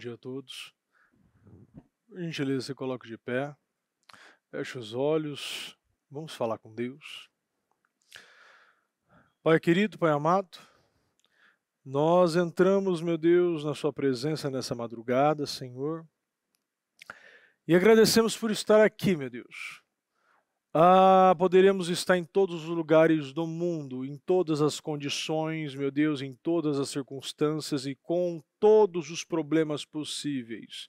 dia a todos. Por gentileza, se coloque de pé, feche os olhos, vamos falar com Deus. Pai querido, Pai amado, nós entramos, meu Deus, na Sua presença nessa madrugada, Senhor, e agradecemos por estar aqui, meu Deus. Poderemos estar em todos os lugares do mundo, em todas as condições, meu Deus, em todas as circunstâncias e com todos os problemas possíveis.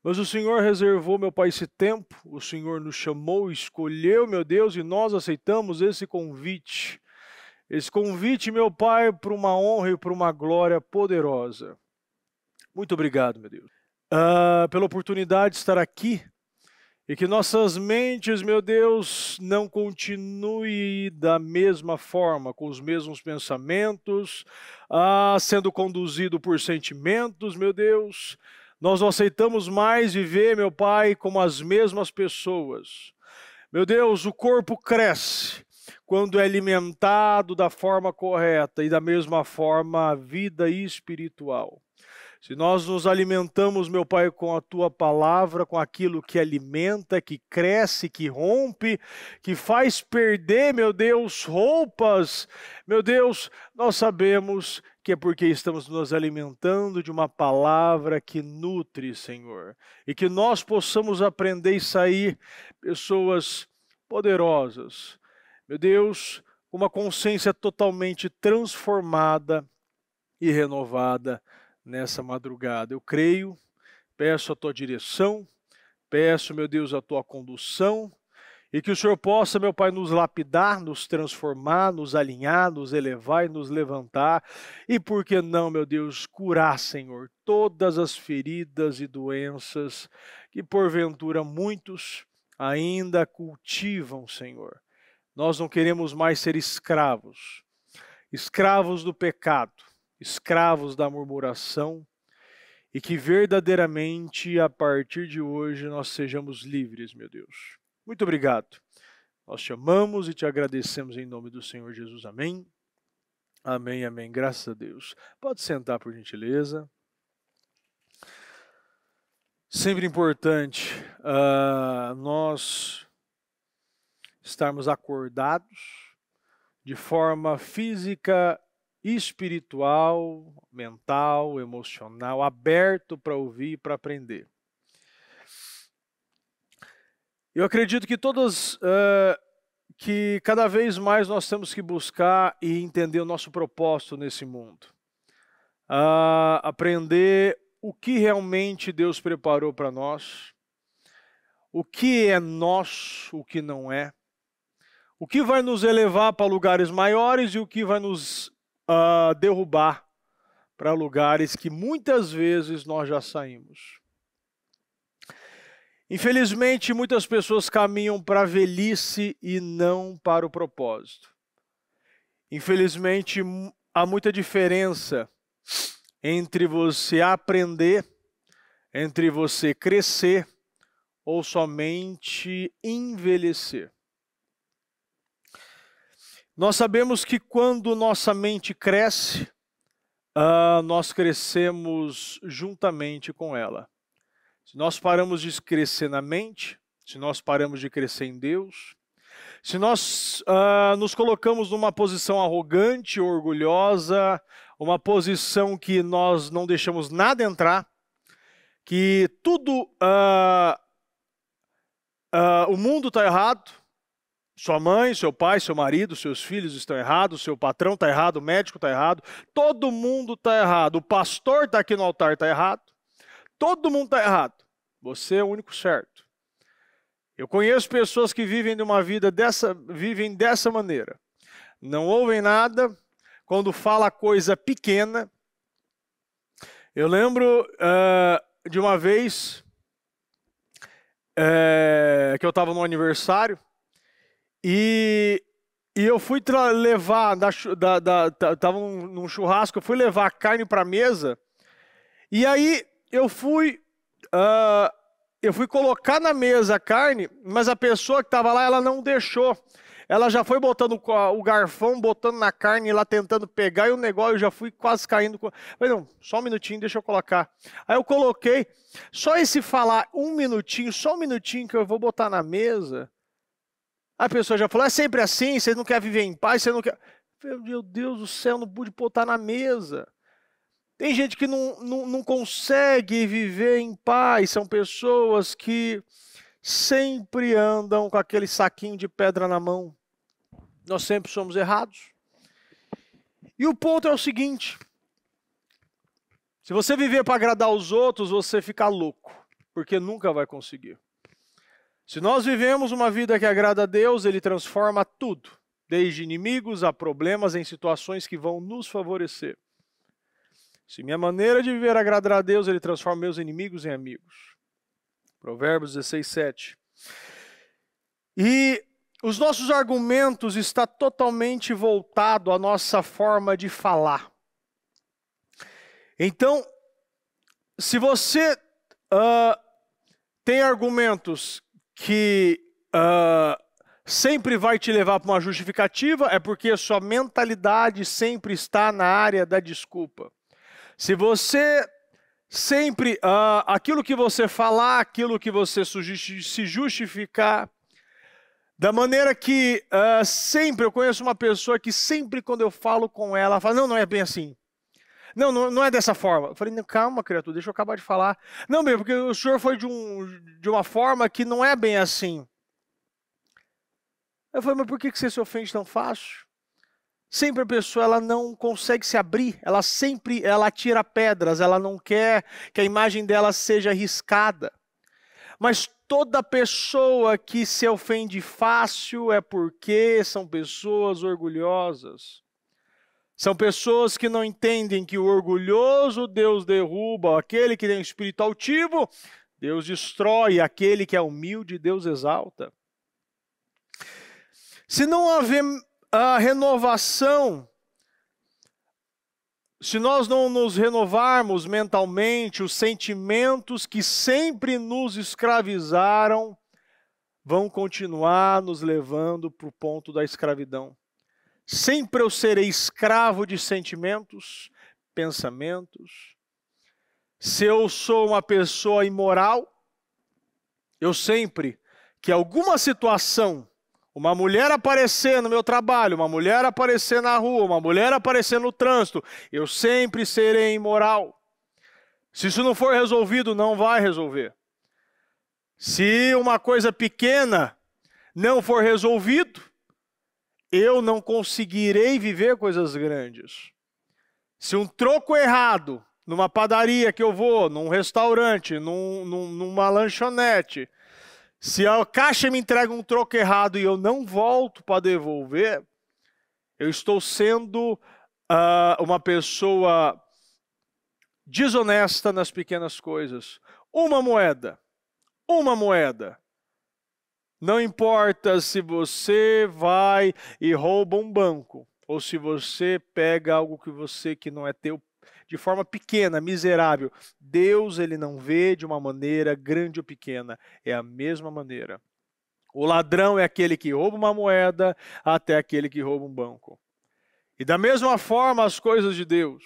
Mas o Senhor reservou, meu Pai, esse tempo, o Senhor nos chamou, escolheu, meu Deus, e nós aceitamos esse convite. Esse convite, meu Pai, para uma honra e para uma glória poderosa. Muito obrigado, meu Deus, pela oportunidade de estar aqui. E que nossas mentes, meu Deus, não continue da mesma forma, com os mesmos pensamentos, sendo conduzido por sentimentos, meu Deus. Nós não aceitamos mais viver, meu Pai, como as mesmas pessoas. Meu Deus, o corpo cresce quando é alimentado da forma correta e da mesma forma a vida espiritual. Se nós nos alimentamos, meu Pai, com a Tua palavra, com aquilo que alimenta, que cresce, que rompe, que faz perder, meu Deus, roupas, meu Deus, nós sabemos que é porque estamos nos alimentando de uma palavra que nutre, Senhor. E que nós possamos aprender e sair pessoas poderosas, meu Deus, com uma consciência totalmente transformada e renovada nessa madrugada. Eu creio, peço a Tua direção, peço, meu Deus, a Tua condução, e que o Senhor possa, meu Pai, nos lapidar, nos transformar, nos alinhar, nos elevar e nos levantar, e por que não, meu Deus, curar, Senhor, todas as feridas e doenças que porventura muitos ainda cultivam, Senhor. Nós não queremos mais ser escravos do pecado, escravos da murmuração, e que verdadeiramente a partir de hoje nós sejamos livres, meu Deus. Muito obrigado. Nós te amamos e te agradecemos em nome do Senhor Jesus. Amém. Amém, amém. Graças a Deus. Pode sentar, por gentileza. Sempre importante nós estarmos acordados de forma física, espiritual, mental, emocional, aberto para ouvir e para aprender. Eu acredito que cada vez mais nós temos que buscar e entender o nosso propósito nesse mundo. Aprender o que realmente Deus preparou para nós, o que é nosso, o que não é, o que vai nos elevar para lugares maiores e o que vai nos derrubar para lugares que muitas vezes nós já saímos. Infelizmente, muitas pessoas caminham para a velhice e não para o propósito. Infelizmente, há muita diferença entre você aprender, entre você crescer ou somente envelhecer. Nós sabemos que quando nossa mente cresce, nós crescemos juntamente com ela. Se nós paramos de crescer na mente, se nós paramos de crescer em Deus, se nós nos colocamos numa posição arrogante, orgulhosa, uma posição que nós não deixamos nada entrar, que tudo, o mundo está errado, sua mãe, seu pai, seu marido, seus filhos estão errados, seu patrão está errado, o médico está errado, todo mundo está errado, o pastor está aqui no altar, está errado, todo mundo está errado, você é o único certo. Eu conheço pessoas que vivem vivem dessa maneira, não ouvem nada, quando fala coisa pequena. Eu lembro de uma vez que eu estava no aniversário, e eu fui levar, estava num churrasco, eu fui levar carne para a mesa, e aí eu fui colocar na mesa a carne, mas a pessoa que estava lá, ela não deixou. ela já foi botando o garfão, botando na carne lá, tentando pegar, e o negócio eu já fui quase caindo. Mas não, só um minutinho, deixa eu colocar. Aí eu coloquei, só esse falar um minutinho, só um minutinho que eu vou botar na mesa. A pessoa já falou, é sempre assim, você não quer viver em paz, você não quer... Meu Deus do céu, não pude botar na mesa. Tem gente que não consegue viver em paz, são pessoas que sempre andam com aquele saquinho de pedra na mão. Nós sempre somos errados. E o ponto é o seguinte, se você viver para agradar os outros, você fica louco, porque nunca vai conseguir. Se nós vivemos uma vida que agrada a Deus, Ele transforma tudo, desde inimigos a problemas, em situações que vão nos favorecer. Se minha maneira de viver agradar a Deus, Ele transforma meus inimigos em amigos. Provérbios 16, 7. E os nossos argumentos estão totalmente voltados à nossa forma de falar. Então, se você tem argumentos que sempre vai te levar para uma justificativa, é porque a sua mentalidade sempre está na área da desculpa. Se você sempre, aquilo que você falar, aquilo que você se justificar, da maneira que sempre, eu conheço uma pessoa que sempre quando eu falo com ela, ela fala, não, não é bem assim. Não é dessa forma. Eu falei, não, calma, criatura, deixa eu acabar de falar. Não, meu, porque o senhor foi de uma forma que não é bem assim. Eu falei, mas por que você se ofende tão fácil? Sempre a pessoa ela não consegue se abrir, ela tira pedras, ela não quer que a imagem dela seja riscada. Mas toda pessoa que se ofende fácil é porque são pessoas orgulhosas. São pessoas que não entendem que o orgulhoso Deus derruba, aquele que tem um espírito altivo, Deus destrói, aquele que é humilde, Deus exalta. Se não haver a renovação, se nós não nos renovarmos mentalmente, os sentimentos que sempre nos escravizaram vão continuar nos levando para o ponto da escravidão. Sempre eu serei escravo de sentimentos, pensamentos. Se eu sou uma pessoa imoral, eu sempre que alguma situação, uma mulher aparecer no meu trabalho, uma mulher aparecer na rua, uma mulher aparecer no trânsito, eu sempre serei imoral. Se isso não for resolvido, não vai resolver. Se uma coisa pequena não for resolvido, eu não conseguirei viver coisas grandes. Se um troco errado, numa padaria que eu vou, num restaurante, numa lanchonete, se a caixa me entrega um troco errado e eu não volto para devolver, eu estou sendo uma pessoa desonesta nas pequenas coisas. Uma moeda. Não importa se você vai e rouba um banco, ou se você pega algo que não é teu, de forma pequena, miserável. Deus, Ele não vê de uma maneira grande ou pequena, é a mesma maneira. O ladrão é aquele que rouba uma moeda, até aquele que rouba um banco. E da mesma forma as coisas de Deus.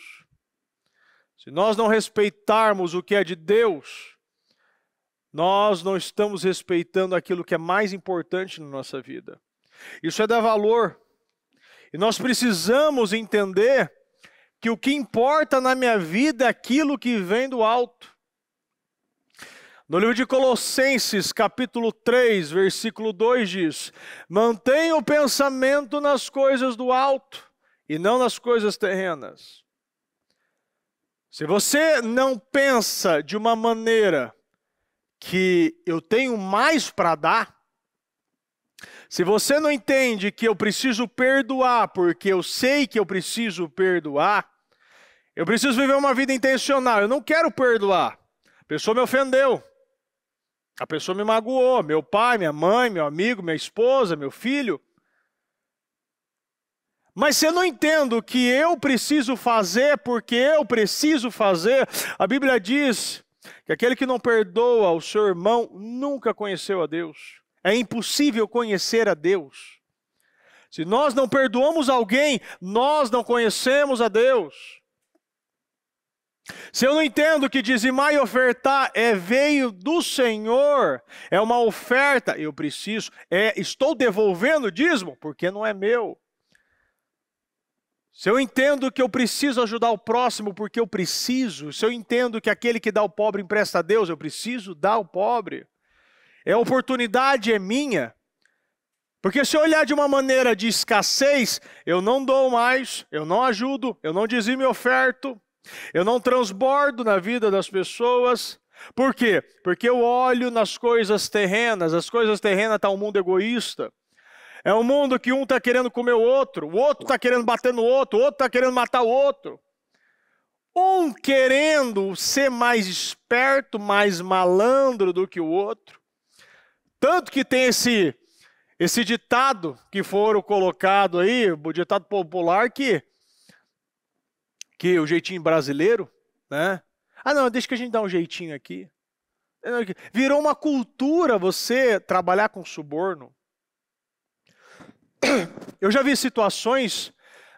Se nós não respeitarmos o que é de Deus, nós não estamos respeitando aquilo que é mais importante na nossa vida. Isso é dar valor. E nós precisamos entender que o que importa na minha vida é aquilo que vem do alto. No livro de Colossenses, capítulo 3, versículo 2 diz: mantenha o pensamento nas coisas do alto e não nas coisas terrenas. Se você não pensa de uma maneira que eu tenho mais para dar, se você não entende que eu preciso perdoar porque eu sei que eu preciso perdoar, eu preciso viver uma vida intencional. Eu não quero perdoar. A pessoa me ofendeu. A pessoa me magoou. Meu pai, minha mãe, meu amigo, minha esposa, meu filho. Mas se eu não entendo o que eu preciso fazer porque eu preciso fazer, a Bíblia diz que aquele que não perdoa o seu irmão nunca conheceu a Deus. É impossível conhecer a Deus. Se nós não perdoamos alguém, nós não conhecemos a Deus. Se eu não entendo que dizimar e ofertar veio do Senhor, é uma oferta, eu preciso, estou devolvendo o dízimo, porque não é meu. Se eu entendo que eu preciso ajudar o próximo porque eu preciso, se eu entendo que aquele que dá ao pobre empresta a Deus, eu preciso dar ao pobre. A oportunidade é minha. Porque se eu olhar de uma maneira de escassez, eu não dou mais, eu não ajudo, eu não dizimo e oferto, eu não transbordo na vida das pessoas. Por quê? Porque eu olho nas coisas terrenas. As coisas terrenas estão um mundo egoísta. É um mundo que um está querendo comer o outro está querendo bater no outro, o outro está querendo matar o outro. Um querendo ser mais esperto, mais malandro do que o outro. Tanto que tem esse ditado que foram colocado aí, o ditado popular que o jeitinho brasileiro, né? Ah não, deixa que a gente dá um jeitinho aqui. Virou uma cultura você trabalhar com suborno. Eu já vi situações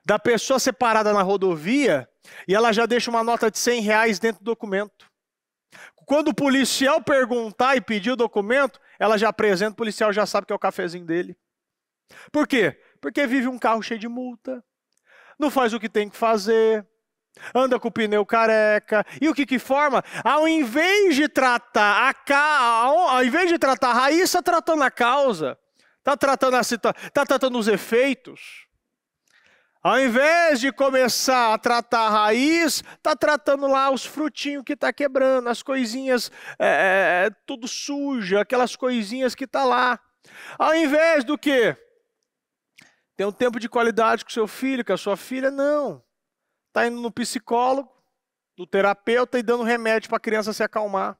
da pessoa ser parada na rodovia e ela já deixa uma nota de R$100 dentro do documento. Quando o policial perguntar e pedir o documento, ela já apresenta, o policial já sabe que é o cafezinho dele. Por quê? Porque vive um carro cheio de multa, não faz o que tem que fazer, anda com o pneu careca. E o que forma? Ao invés de tratar a raiz, está tratando a causa, está tratando a situação, está tratando os efeitos. Ao invés de começar a tratar a raiz, está tratando lá os frutinhos que está quebrando, as coisinhas tudo suja, aquelas coisinhas que está lá. Ao invés do quê? Ter um tempo de qualidade com seu filho, com a sua filha, não. Está indo no psicólogo, no terapeuta e dando remédio para a criança se acalmar.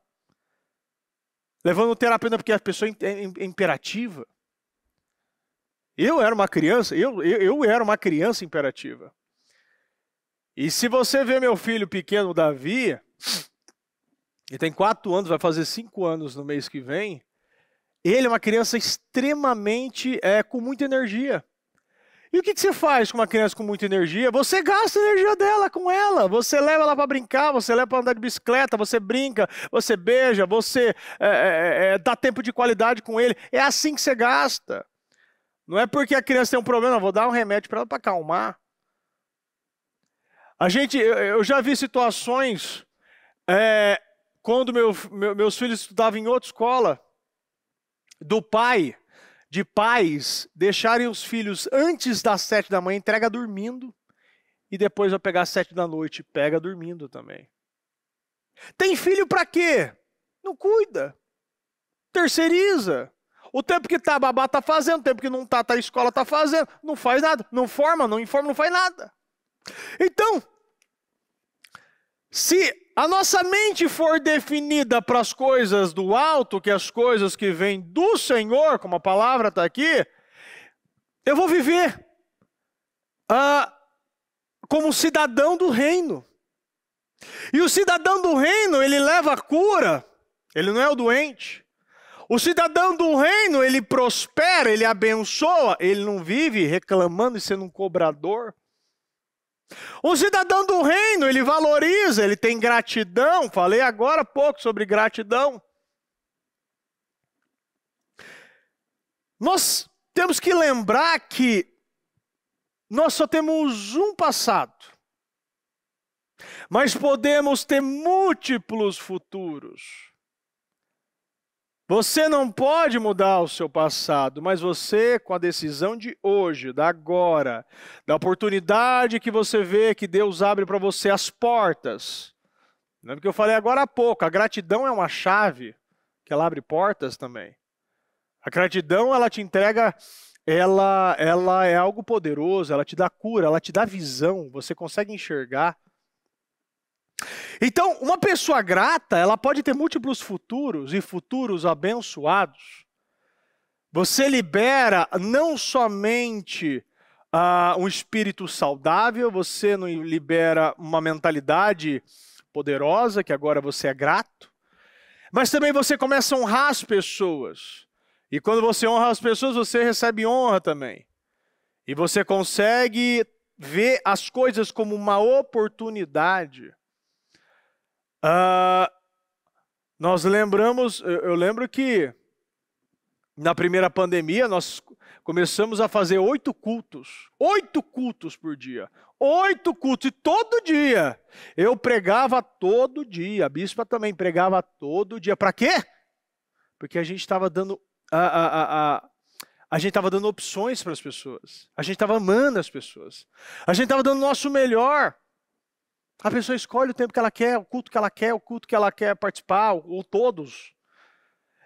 Levando o terapeuta porque a pessoa é imperativa. Eu era uma criança, eu era uma criança imperativa. E se você vê meu filho pequeno, Davi, ele tem 4 anos, vai fazer 5 anos no mês que vem, ele é uma criança extremamente, com muita energia. E o que você faz com uma criança com muita energia? Você gasta a energia dela com ela, você leva ela para brincar, você leva para andar de bicicleta, você brinca, você beija, você dá tempo de qualidade com ele. É assim que você gasta. Não é porque a criança tem um problema, vou dar um remédio para ela para acalmar. Eu já vi situações quando meus filhos estudavam em outra escola, de pais deixarem os filhos antes das 7 da manhã, entrega dormindo, e depois vai pegar às 7 da noite, pega dormindo também. Tem filho para quê? Não cuida, terceiriza. O tempo que tá, a babá tá fazendo, o tempo que não tá, a escola tá fazendo, não faz nada, não forma, não informa, não faz nada. Então, se a nossa mente for definida para as coisas do alto, que as coisas que vêm do Senhor, como a palavra está aqui, eu vou viver como cidadão do reino. E o cidadão do reino, ele leva a cura, ele não é o doente. O cidadão do reino, ele prospera, ele abençoa, ele não vive reclamando e sendo um cobrador. O cidadão do reino, ele valoriza, ele tem gratidão. Falei agora há pouco sobre gratidão. Nós temos que lembrar que nós só temos um passado, mas podemos ter múltiplos futuros. Você não pode mudar o seu passado, mas você, com a decisão de hoje, da agora, da oportunidade que você vê que Deus abre para você as portas. Lembra que eu falei agora há pouco, a gratidão é uma chave, que ela abre portas também. A gratidão, ela te entrega, ela é algo poderoso, ela te dá cura, ela te dá visão, você consegue enxergar. Então, uma pessoa grata, ela pode ter múltiplos futuros e futuros abençoados. Você libera não somente um espírito saudável, você não libera uma mentalidade poderosa, que agora você é grato, mas também você começa a honrar as pessoas. E quando você honra as pessoas, você recebe honra também. e você consegue ver as coisas como uma oportunidade, nós lembramos, eu lembro que na primeira pandemia nós começamos a fazer 8 cultos por dia, 8 cultos, e todo dia, eu pregava todo dia, a bispa também pregava todo dia, para quê? Porque a gente estava dando, a gente estava dando opções para as pessoas, a gente estava amando as pessoas, a gente estava dando o nosso melhor. A pessoa escolhe o tempo que ela quer, o culto que ela quer, o culto que ela quer participar, ou todos.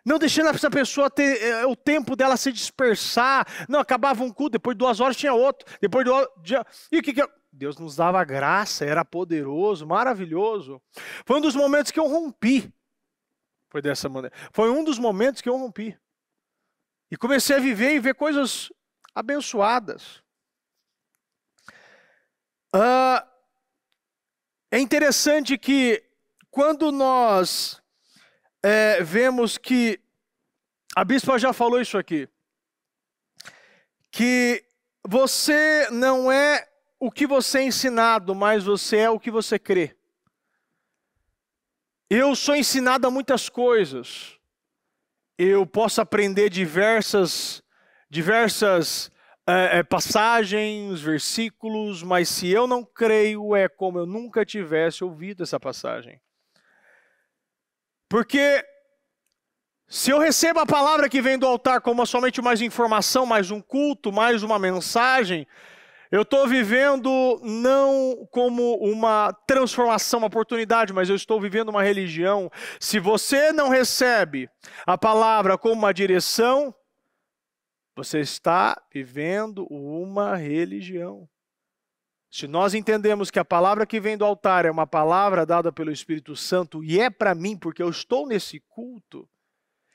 Não deixando essa pessoa ter o tempo dela se dispersar. Não, acabava um culto, depois de 2 horas tinha outro. Depois de e o que Deus nos dava graça, era poderoso, maravilhoso. Foi um dos momentos que eu rompi. Foi dessa maneira. Foi um dos momentos que eu rompi. E comecei a viver e ver coisas abençoadas. É interessante que quando nós vemos que, a bispa já falou isso aqui, que você não é o que você é ensinado, mas você é o que você crê. Eu sou ensinado a muitas coisas. Eu posso aprender diversas passagens, versículos, mas se eu não creio, é como eu nunca tivesse ouvido essa passagem. Porque se eu recebo a palavra que vem do altar como somente mais informação, mais um culto, mais uma mensagem, eu estou vivendo não como uma transformação, uma oportunidade, mas eu estou vivendo uma religião. Se você não recebe a palavra como uma direção, você está vivendo uma religião. Se nós entendemos que a palavra que vem do altar é uma palavra dada pelo Espírito Santo e é para mim porque eu estou nesse culto,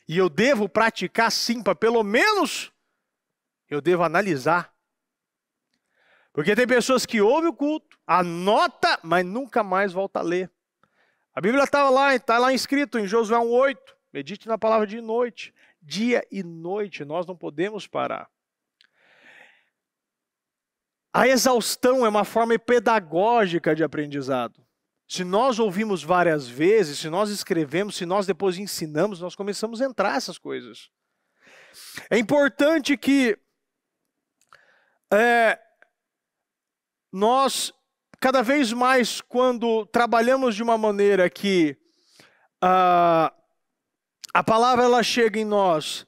e eu devo praticar sim, para pelo menos eu devo analisar. Porque tem pessoas que ouvem o culto, anota, mas nunca mais volta a ler. A Bíblia está lá escrito em Josué 1:8, medite na palavra de noite. Dia e noite, nós não podemos parar. A exaustão é uma forma pedagógica de aprendizado. Se nós ouvimos várias vezes, se nós escrevemos, se nós depois ensinamos, nós começamos a entrar essas coisas. É importante que nós, cada vez mais, quando trabalhamos de uma maneira que a palavra ela chega em nós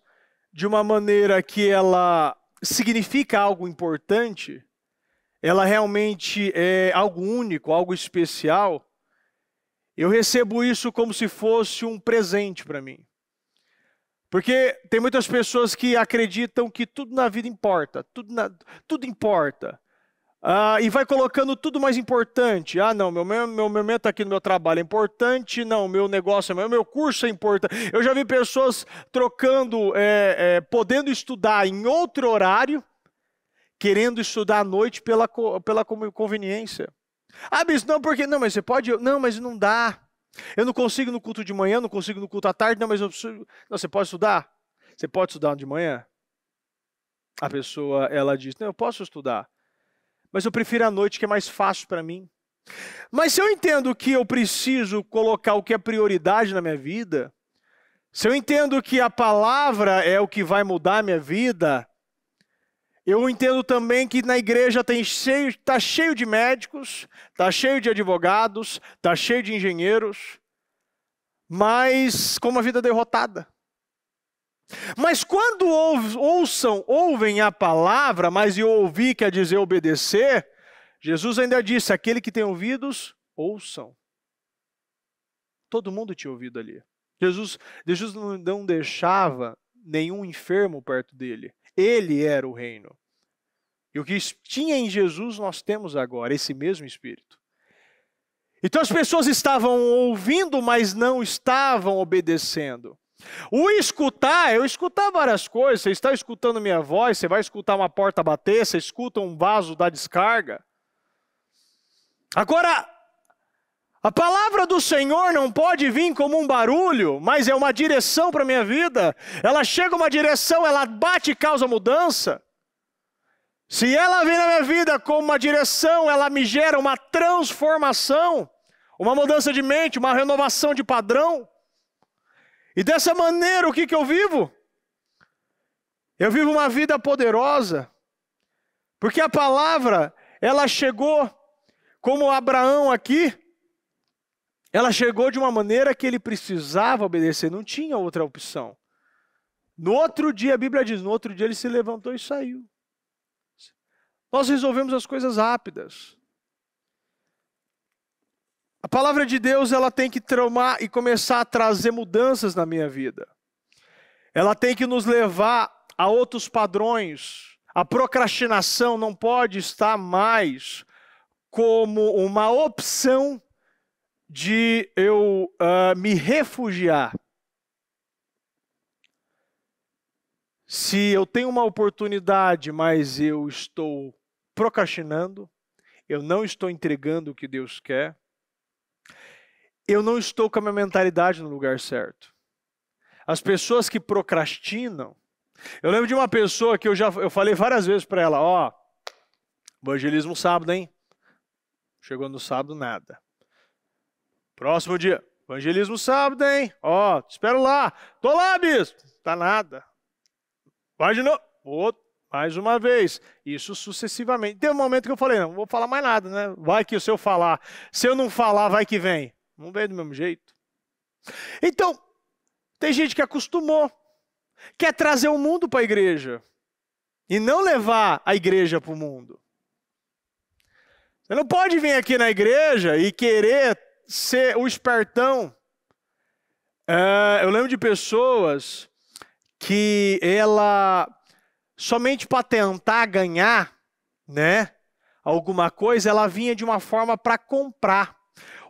de uma maneira que ela significa algo importante, ela realmente é algo único, algo especial, eu recebo isso como se fosse um presente para mim. Porque tem muitas pessoas que acreditam que tudo na vida importa, tudo importa. E vai colocando tudo mais importante. Não, meu momento aqui no meu trabalho é importante. Não, meu negócio, meu curso é importante. Eu já vi pessoas trocando, podendo estudar em outro horário, querendo estudar à noite pela conveniência. Mas não, porque não, mas você pode, não, mas não dá. Eu não consigo no culto de manhã, não consigo no culto à tarde, não, mas eu preciso. Não, você pode estudar? Você pode estudar de manhã? A pessoa, ela diz, não, eu posso estudar, mas eu prefiro à noite, que é mais fácil para mim. Mas se eu entendo que eu preciso colocar o que é prioridade na minha vida, se eu entendo que a palavra é o que vai mudar a minha vida, eu entendo também que na igreja está cheio de médicos, está cheio de advogados, está cheio de engenheiros, mas com uma vida derrotada. Mas quando ouvem a palavra, mas eu ouvi quer dizer obedecer, Jesus ainda disse, aquele que tem ouvidos, ouçam. Todo mundo tinha ouvido ali. Jesus não deixava nenhum enfermo perto dele. Ele era o reino. E o que tinha em Jesus nós temos agora, esse mesmo Espírito. Então as pessoas estavam ouvindo, mas não estavam obedecendo. O escutar, eu escutar várias coisas. Você está escutando minha voz, você vai escutar uma porta bater, você escuta um vaso dar descarga. Agora, a palavra do Senhor não pode vir como um barulho, mas é uma direção para a minha vida. Ela chega uma direção, ela bate e causa mudança. Se ela vem na minha vida com uma direção, ela me gera uma transformação, uma mudança de mente, uma renovação de padrão. E dessa maneira, o que eu vivo? Eu vivo uma vida poderosa, porque a palavra, ela chegou como Abraão aqui, ela chegou de uma maneira que ele precisava obedecer, não tinha outra opção. No outro dia, a Bíblia diz, no outro dia ele se levantou e saiu. Nós resolvemos as coisas rápidas. A palavra de Deus, ela tem que traumar e começar a trazer mudanças na minha vida. Ela tem que nos levar a outros padrões. A procrastinação não pode estar mais como uma opção de eu me refugiar. Se eu tenho uma oportunidade, mas eu estou procrastinando, eu não estou entregando o que Deus quer, eu não estou com a minha mentalidade no lugar certo. As pessoas que procrastinam, eu lembro de uma pessoa que eu falei várias vezes para ela, ó, evangelismo sábado, hein? Chegou no sábado, nada. Próximo dia, evangelismo sábado, hein? Ó, te espero lá. Tô lá, bispo. Tá nada. Vai de novo. Outro. Mais uma vez. Isso sucessivamente. Tem um momento que eu falei, não vou falar mais nada, né? Vai que se eu falar. Se eu não falar, vai que vem. Não vem do mesmo jeito. Então, tem gente que acostumou. Quer trazer o mundo para a igreja. E não levar a igreja para o mundo. Você não pode vir aqui na igreja e querer ser o espertão. Eu lembro de pessoas que ela, somente para tentar ganhar, né, alguma coisa, ela vinha de uma forma para comprar.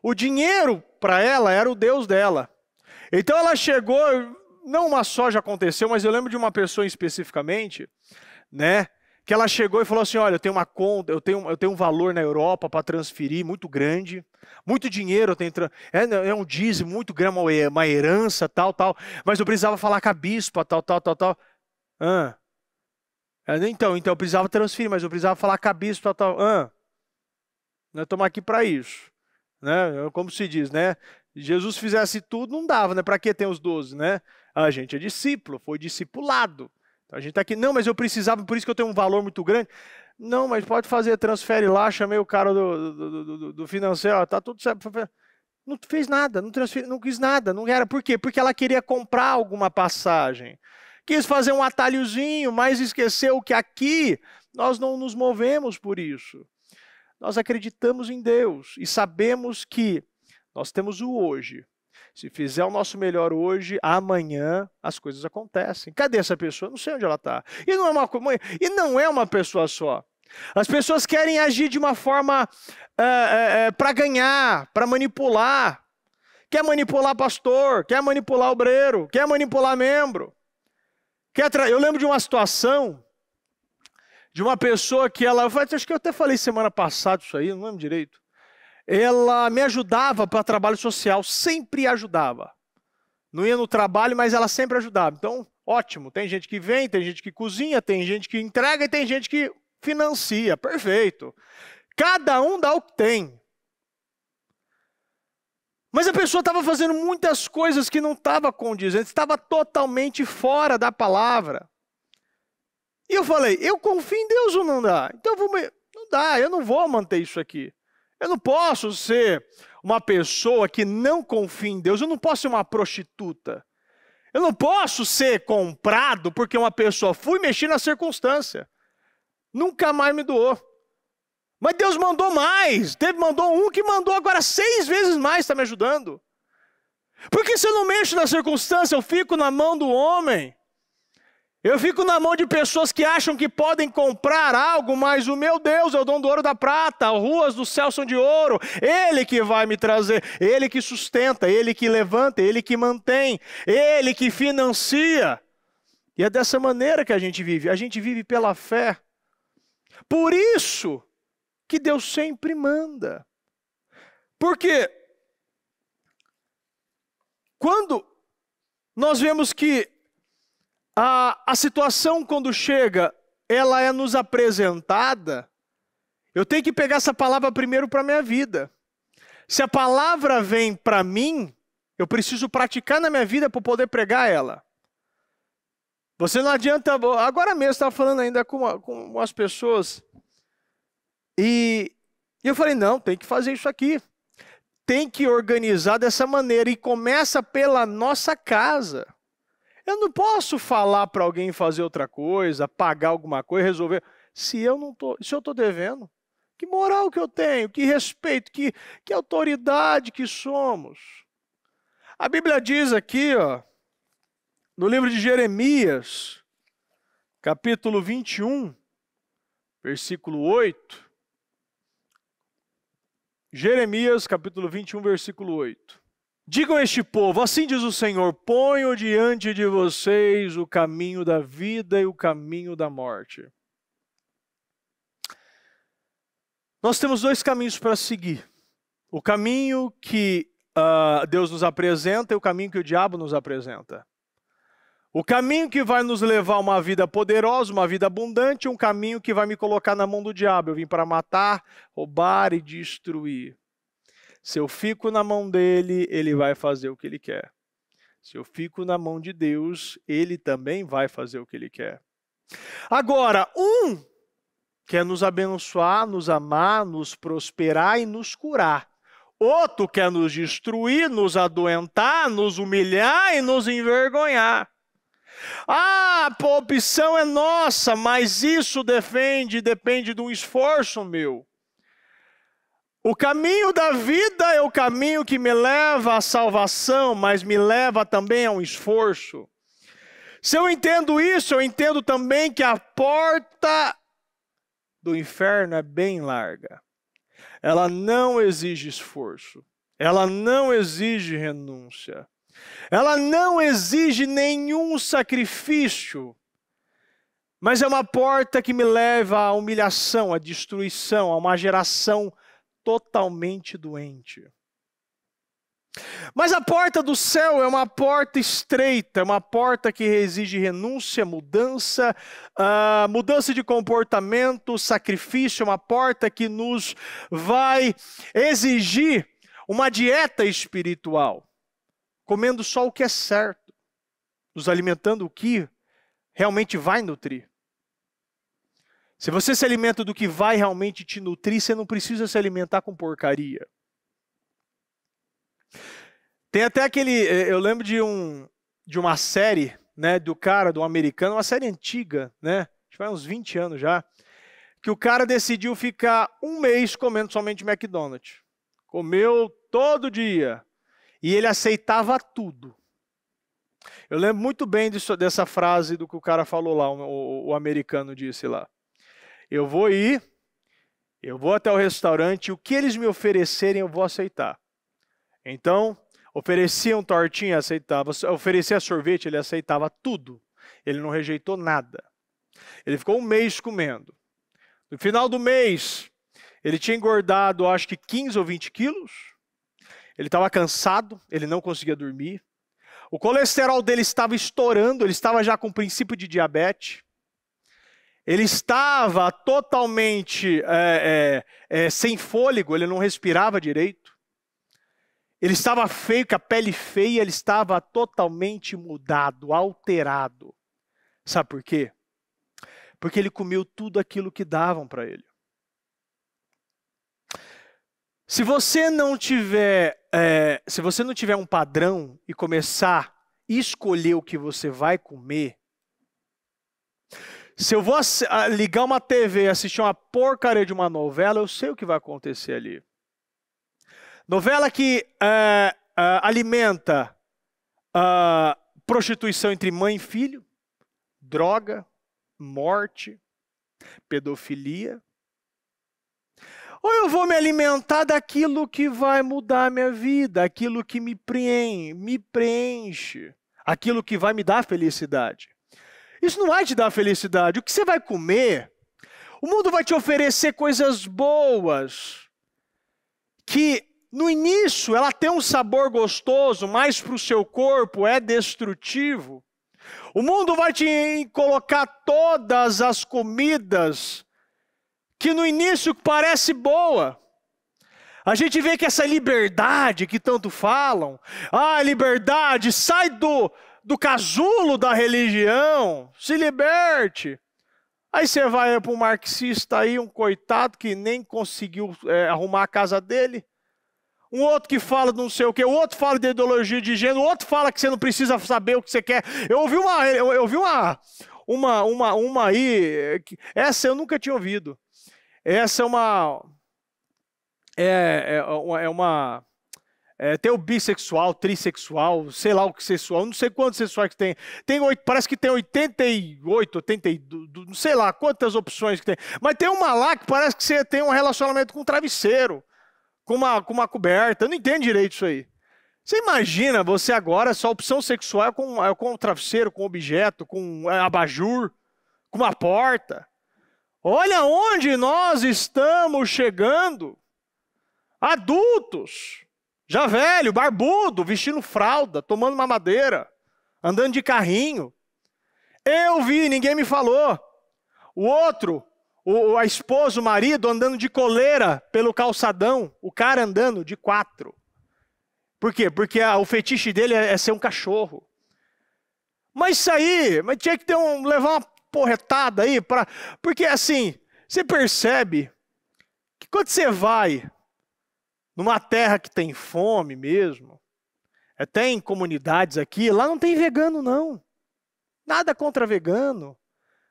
O dinheiro, para ela, era o Deus dela. Então ela chegou, não uma só já aconteceu, mas eu lembro de uma pessoa especificamente, né, que ela chegou e falou assim, olha, eu tenho uma conta, eu tenho um valor na Europa para transferir muito grande, muito dinheiro, eu tenho é um dízimo muito grande, uma herança, tal, mas eu precisava falar com a bispa, tal. Então eu precisava transferir, mas eu precisava falar com a bispa, tal. Nós estamos aqui para isso, né? Como se diz, né? Jesus fizesse tudo, não dava, né? Para que tem os 12, né? A gente é discípulo, foi discipulado. A gente está aqui, não, mas eu precisava, por isso que eu tenho um valor muito grande. Não, mas pode fazer, transfere lá, chamei o cara do financeiro, tá tudo certo. Não fez nada, não transferiu, não quis nada, não era. Por quê? Porque ela queria comprar alguma passagem. Quis fazer um atalhozinho, mas esqueceu que aqui nós não nos movemos por isso. Nós acreditamos em Deus e sabemos que nós temos o hoje. Se fizer o nosso melhor hoje, amanhã as coisas acontecem. Cadê essa pessoa? Não sei onde ela está. E não é uma pessoa só. As pessoas querem agir de uma forma para ganhar, para manipular. Quer manipular pastor, quer manipular obreiro, quer manipular membro. Eu lembro de uma situação de uma pessoa que acho que eu até falei semana passada isso aí, não lembro direito. Ela me ajudava para trabalho social, sempre ajudava. Não ia no trabalho, mas ela sempre ajudava. Então, ótimo, tem gente que vem, tem gente que cozinha, tem gente que entrega e tem gente que financia, perfeito. Cada um dá o que tem. Mas a pessoa estava fazendo muitas coisas que não estava condizente, estava totalmente fora da palavra. E eu falei, eu confio em Deus ou não dá? Então, não dá, eu não vou manter isso aqui. Eu não posso ser uma pessoa que não confia em Deus. Eu não posso ser uma prostituta. Eu não posso ser comprado porque uma pessoa fui mexer na circunstância. Nunca mais me doou. Mas Deus mandou mais. Mandou um que mandou agora 6 vezes mais, está me ajudando. Porque se eu não mexo na circunstância, eu fico na mão do homem. Eu fico na mão de pessoas que acham que podem comprar algo, mas o meu Deus é o dono do ouro e da prata, as ruas do céu são de ouro, Ele que vai me trazer, Ele que sustenta, Ele que levanta, Ele que mantém, Ele que financia. E é dessa maneira que a gente vive pela fé. Por isso que Deus sempre manda. Porque quando nós vemos que a situação quando chega ela é nos apresentada, eu tenho que pegar essa palavra primeiro para a minha vida. Se a palavra vem para mim, eu preciso praticar na minha vida para poder pregar ela. Você não adianta... Agora mesmo, eu estava falando ainda com as pessoas. E eu falei, não, tem que fazer isso aqui. Tem que organizar dessa maneira. E começa pela nossa casa. Eu não posso falar para alguém fazer outra coisa, pagar alguma coisa, resolver. Se eu estou devendo, que moral que eu tenho, que respeito, que autoridade que somos. A Bíblia diz aqui, ó, no livro de Jeremias, capítulo 21, versículo 8. Jeremias, capítulo 21, versículo 8. Digam a este povo, assim diz o Senhor, ponho diante de vocês o caminho da vida e o caminho da morte. Nós temos dois caminhos para seguir. O caminho que Deus nos apresenta e o caminho que o diabo nos apresenta. O caminho que vai nos levar a uma vida poderosa, uma vida abundante, um caminho que vai me colocar na mão do diabo. Eu vim para matar, roubar e destruir. Se eu fico na mão dele, ele vai fazer o que ele quer. Se eu fico na mão de Deus, ele também vai fazer o que ele quer. Agora, quer nos abençoar, nos amar, nos prosperar e nos curar. Outro quer nos destruir, nos adoentar, nos humilhar e nos envergonhar. A opção é nossa, mas isso depende de um esforço meu. O caminho da vida é o caminho que me leva à salvação, mas me leva também a um esforço. Se eu entendo isso, eu entendo também que a porta do inferno é bem larga. Ela não exige esforço. Ela não exige renúncia. Ela não exige nenhum sacrifício. Mas é uma porta que me leva à humilhação, à destruição, a uma geração totalmente doente. Mas a porta do céu é uma porta estreita, é uma porta que exige renúncia, mudança de comportamento, sacrifício, é uma porta que nos vai exigir uma dieta espiritual, comendo só o que é certo, nos alimentando o que realmente vai nutrir. Se você se alimenta do que vai realmente te nutrir, você não precisa se alimentar com porcaria. Tem até eu lembro de uma série, né, do americano, uma série antiga, né, acho que faz uns 20 anos já, que o cara decidiu ficar um mês comendo somente McDonald's. Comeu todo dia. E ele aceitava tudo. Eu lembro muito bem dessa frase do que o cara falou lá, o americano disse lá. Eu vou até o restaurante, o que eles me oferecerem eu vou aceitar. Então, ofereciam tortinha, aceitava. Oferecia sorvete, ele aceitava tudo. Ele não rejeitou nada. Ele ficou um mês comendo. No final do mês, ele tinha engordado, acho que 15 ou 20 quilos. Ele estava cansado, ele não conseguia dormir. O colesterol dele estava estourando, ele estava já com princípio de diabetes. Ele estava totalmente sem fôlego, ele não respirava direito. Ele estava feio, com a pele feia, ele estava totalmente mudado, alterado. Sabe por quê? Porque ele comeu tudo aquilo que davam para ele. Se você não tiver um padrão e começar a escolher o que você vai comer, se eu vou ligar uma TV e assistir uma porcaria de uma novela, eu sei o que vai acontecer ali. Novela que alimenta prostituição entre mãe e filho, droga, morte, pedofilia. Ou eu vou me alimentar daquilo que vai mudar a minha vida, aquilo que me preenche, aquilo que vai me dar felicidade. Isso não vai te dar felicidade. O que você vai comer, o mundo vai te oferecer coisas boas, que no início ela tem um sabor gostoso, mas para o seu corpo é destrutivo. O mundo vai te colocar todas as comidas que no início parece boa. A gente vê que essa liberdade que tanto falam, liberdade, sai do casulo da religião, se liberte. Aí você vai para um marxista aí, um coitado que nem conseguiu arrumar a casa dele. Um outro que fala de não sei o quê, o outro fala de ideologia de gênero, o outro fala que você não precisa saber o que você quer. Eu ouvi uma aí, essa eu nunca tinha ouvido. Essa é uma tem o bissexual, trissexual, sei lá o que sexual, não sei quantos sexuais que tem. Parece que tem 88, 82, não sei lá quantas opções que tem. Mas tem uma lá que parece que você tem um relacionamento com um travesseiro, com uma coberta. Eu não entendo direito isso aí. Você imagina você agora, sua opção sexual é com um travesseiro, com um objeto, com abajur, com uma porta. Olha onde nós estamos chegando. Adultos, já velho, barbudo, vestindo fralda, tomando mamadeira, andando de carrinho. Eu vi, ninguém me falou. O outro, a esposa, o marido, andando de coleira pelo calçadão, o cara andando de 4. Por quê? Porque o fetiche dele é ser um cachorro. Mas isso aí, tinha que levar uma porretada aí, porque assim, você percebe que quando você vai numa terra que tem fome mesmo, até em comunidades aqui, lá não tem vegano não, nada contra vegano,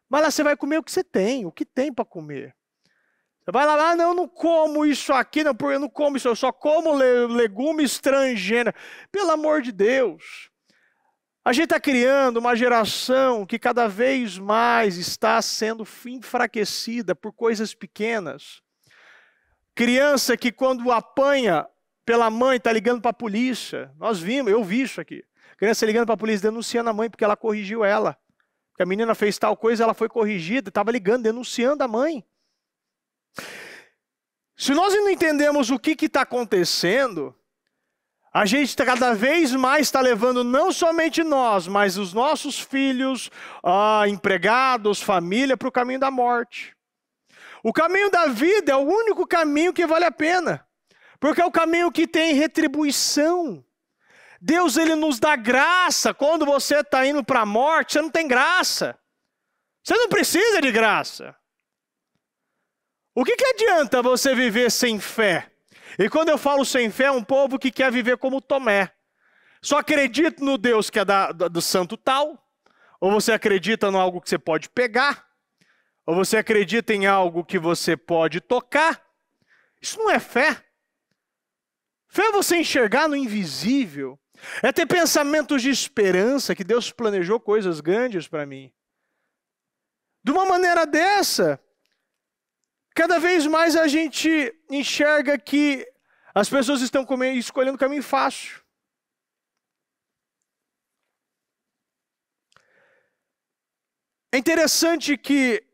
mas lá você vai comer o que você tem, o que tem para comer. Você vai lá, não, eu não como isso aqui, não, eu não como isso, eu só como legume estrangeiro. Pelo amor de Deus. A gente está criando uma geração que cada vez mais está sendo enfraquecida por coisas pequenas. Criança que quando apanha pela mãe está ligando para a polícia. Eu vi isso aqui. Criança ligando para a polícia denunciando a mãe porque ela corrigiu ela. Porque a menina fez tal coisa, ela foi corrigida, estava ligando, denunciando a mãe. Se nós não entendemos o que está acontecendo, a gente cada vez mais está levando não somente nós, mas os nossos filhos, empregados, família, para o caminho da morte. O caminho da vida é o único caminho que vale a pena, porque é o caminho que tem retribuição. Deus, ele nos dá graça. Quando você está indo para a morte, você não tem graça. Você não precisa de graça. O que adianta você viver sem fé? E quando eu falo sem fé, é um povo que quer viver como Tomé. Só acredita no Deus que é do santo tal, ou você acredita em algo que você pode pegar, ou você acredita em algo que você pode tocar. Isso não é fé. Fé é você enxergar no invisível. É ter pensamentos de esperança, que Deus planejou coisas grandes para mim. De uma maneira dessa, cada vez mais a gente enxerga que as pessoas estão escolhendo o caminho fácil. É interessante que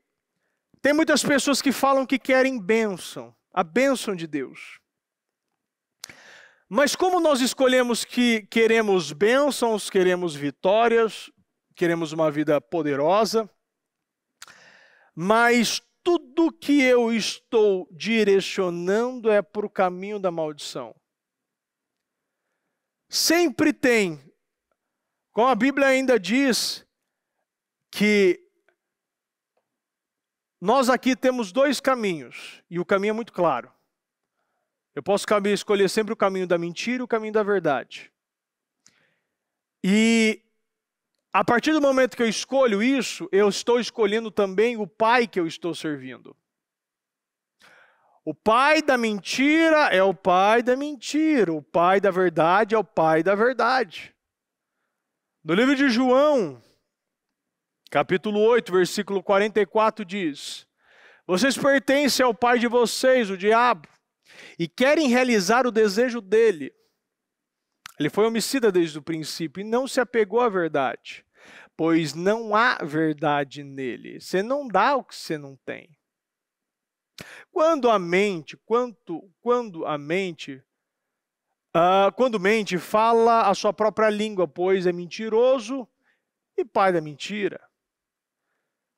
tem muitas pessoas que falam que querem bênção, a bênção de Deus. Mas como nós escolhemos que queremos bênçãos, queremos vitórias, queremos uma vida poderosa, mas tudo que eu estou direcionando é para o caminho da maldição. Sempre tem, como a Bíblia ainda diz, que nós aqui temos 2 caminhos, e o caminho é muito claro. Eu posso escolher sempre o caminho da mentira e o caminho da verdade. E a partir do momento que eu escolho isso, eu estou escolhendo também o pai que eu estou servindo. O pai da mentira é o pai da mentira. O pai da verdade é o pai da verdade. No livro de João, capítulo 8, versículo 44 diz: vocês pertencem ao pai de vocês, o diabo, e querem realizar o desejo dele. Ele foi homicida desde o princípio e não se apegou à verdade, pois não há verdade nele. Você não dá o que você não tem. Quando mente, fala a sua própria língua, pois é mentiroso e pai da mentira.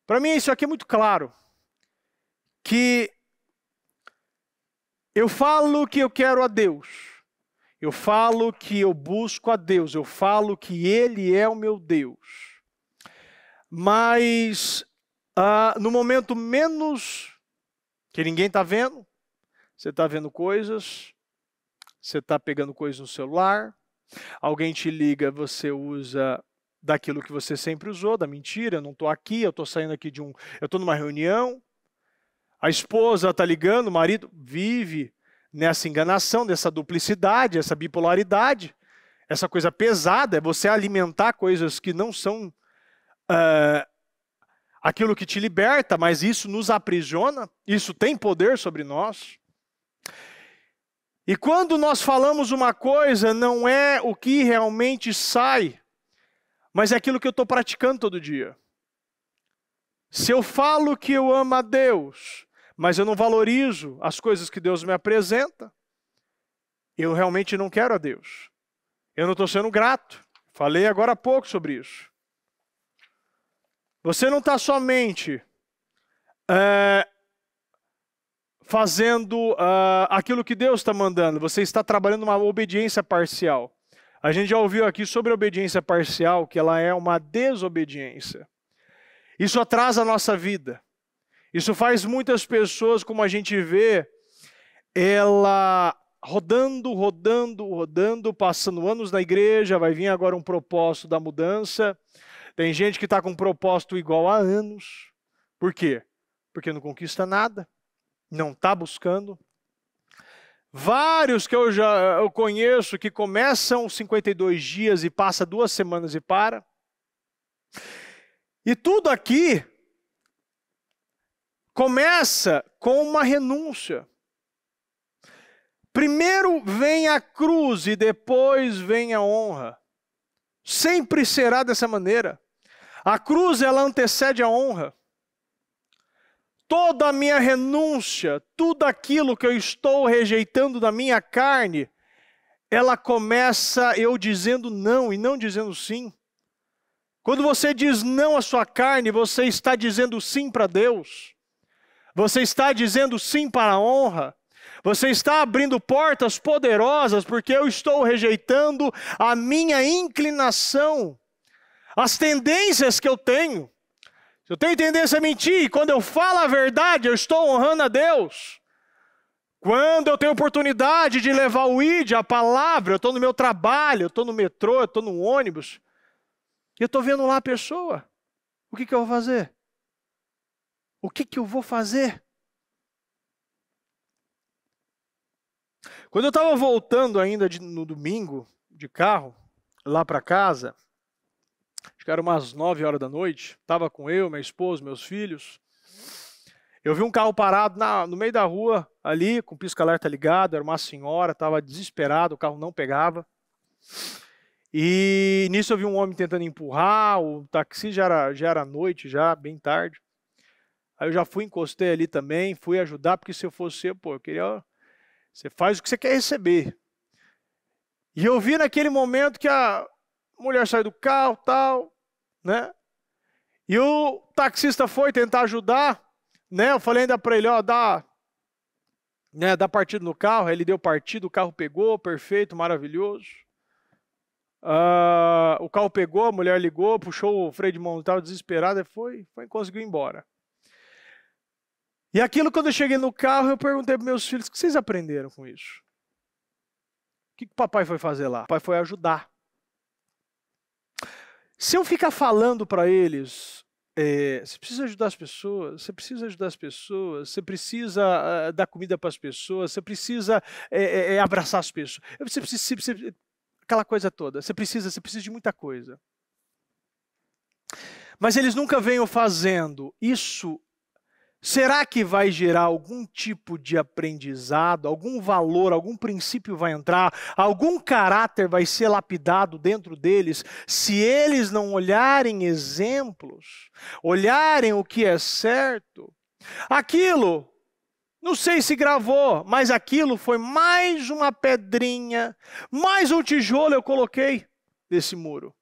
Para mim isso aqui é muito claro, que eu falo que eu quero a Deus, eu falo que eu busco a Deus, eu falo que Ele é o meu Deus. Mas no momento menos que ninguém está vendo, você está vendo coisas, você está pegando coisas no celular, alguém te liga, você usa daquilo que você sempre usou, da mentira, eu não estou aqui, eu estou saindo aqui eu estou numa reunião. A esposa está ligando, o marido vive nessa enganação, nessa duplicidade, essa bipolaridade, essa coisa pesada, é você alimentar coisas que não são aquilo que te liberta, mas isso nos aprisiona, isso tem poder sobre nós. E quando nós falamos uma coisa, não é o que realmente sai, mas é aquilo que eu estou praticando todo dia. Se eu falo que eu amo a Deus, mas eu não valorizo as coisas que Deus me apresenta, eu realmente não quero a Deus. Eu não estou sendo grato. Falei agora há pouco sobre isso. Você não está somente fazendo aquilo que Deus está mandando, você está trabalhando uma obediência parcial. A gente já ouviu aqui sobre a obediência parcial, que ela é uma desobediência. Isso atrasa a nossa vida. Isso faz muitas pessoas, como a gente vê, ela rodando, passando anos na igreja, vai vir agora um propósito da mudança. Tem gente que está com um propósito igual há anos. Por quê? Porque não conquista nada, não está buscando. Vários que eu conheço que começam 52 dias e passa 2 semanas e para. E tudo aqui começa com uma renúncia. Primeiro vem a cruz e depois vem a honra. Sempre será dessa maneira. A cruz, ela antecede a honra. Toda a minha renúncia, tudo aquilo que eu estou rejeitando da minha carne, ela começa eu dizendo não e não dizendo sim. Quando você diz não à sua carne, você está dizendo sim para Deus. Você está dizendo sim para a honra. Você está abrindo portas poderosas porque eu estou rejeitando a minha inclinação, as tendências que eu tenho. Se eu tenho tendência a mentir, quando eu falo a verdade, eu estou honrando a Deus. Quando eu tenho oportunidade de levar o ID, a palavra, eu estou no meu trabalho, eu estou no metrô, eu estou no ônibus, e eu estou vendo lá a pessoa, o que eu vou fazer? O que eu vou fazer? Quando eu estava voltando ainda no domingo, de carro, lá para casa, acho que era umas 9 horas da noite, estava com eu, minha esposa, meus filhos, eu vi um carro parado no meio da rua, ali, com o pisca-alerta ligado, era uma senhora, estava desesperada, o carro não pegava. E nisso eu vi um homem tentando empurrar, o taxi já era noite, já bem tarde. Aí eu já encostei ali também, fui ajudar, porque se eu fosse eu queria... Você faz o que você quer receber. E eu vi naquele momento que a mulher saiu do carro, tal, né? E o taxista foi tentar ajudar, né? Eu falei ainda para ele, dá partida no carro. Aí ele deu partida, o carro pegou, perfeito, maravilhoso. O carro pegou, a mulher ligou, puxou o freio de mão, estava desesperada, foi e conseguiu ir embora. E aquilo, quando eu cheguei no carro, eu perguntei para meus filhos, o que vocês aprenderam com isso? O que o papai foi fazer lá? O papai foi ajudar. Se eu ficar falando para eles, você precisa ajudar as pessoas, você precisa ajudar as pessoas, você precisa dar comida para as pessoas, você precisa abraçar as pessoas, você precisa aquela coisa toda, você precisa de muita coisa. Mas eles nunca vêm fazendo isso. Será que vai gerar algum tipo de aprendizado, algum valor, algum princípio vai entrar, algum caráter vai ser lapidado dentro deles, se eles não olharem exemplos, olharem o que é certo? Aquilo, não sei se gravou, mas aquilo foi mais uma pedrinha, mais um tijolo eu coloquei nesse muro.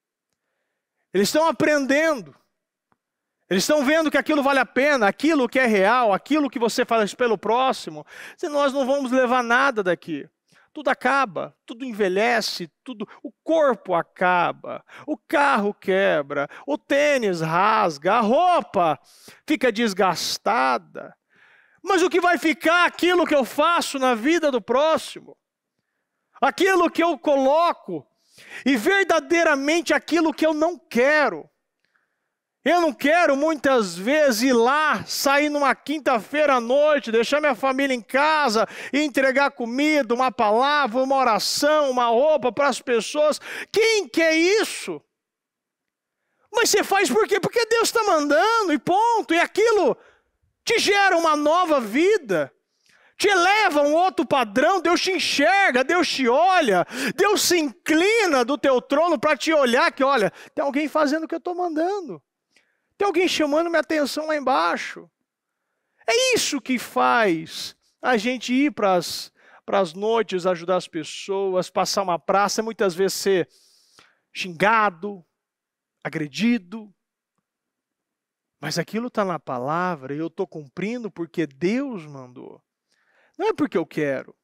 Eles estão aprendendo. Eles estão vendo que aquilo vale a pena, aquilo que é real, aquilo que você faz pelo próximo. Nós não vamos levar nada daqui. Tudo acaba, tudo envelhece, o corpo acaba, o carro quebra, o tênis rasga, a roupa fica desgastada. Mas o que vai ficar? Aquilo que eu faço na vida do próximo. Aquilo que eu coloco. E verdadeiramente aquilo que eu não quero. Eu não quero muitas vezes ir lá, sair numa quinta-feira à noite, deixar minha família em casa e entregar comida, uma palavra, uma oração, uma roupa para as pessoas. Quem quer isso? Mas você faz por quê? Porque Deus está mandando e ponto. E aquilo te gera uma nova vida. Te eleva a um outro padrão, Deus te enxerga, Deus te olha, Deus se inclina do teu trono para te olhar que, olha, tem alguém fazendo o que eu estou mandando. Tem alguém chamando minha atenção lá embaixo. É isso que faz a gente ir para as noites, ajudar as pessoas, passar uma praça, muitas vezes ser xingado, agredido. Mas aquilo está na palavra e eu estou cumprindo porque Deus mandou. Não é porque eu quero.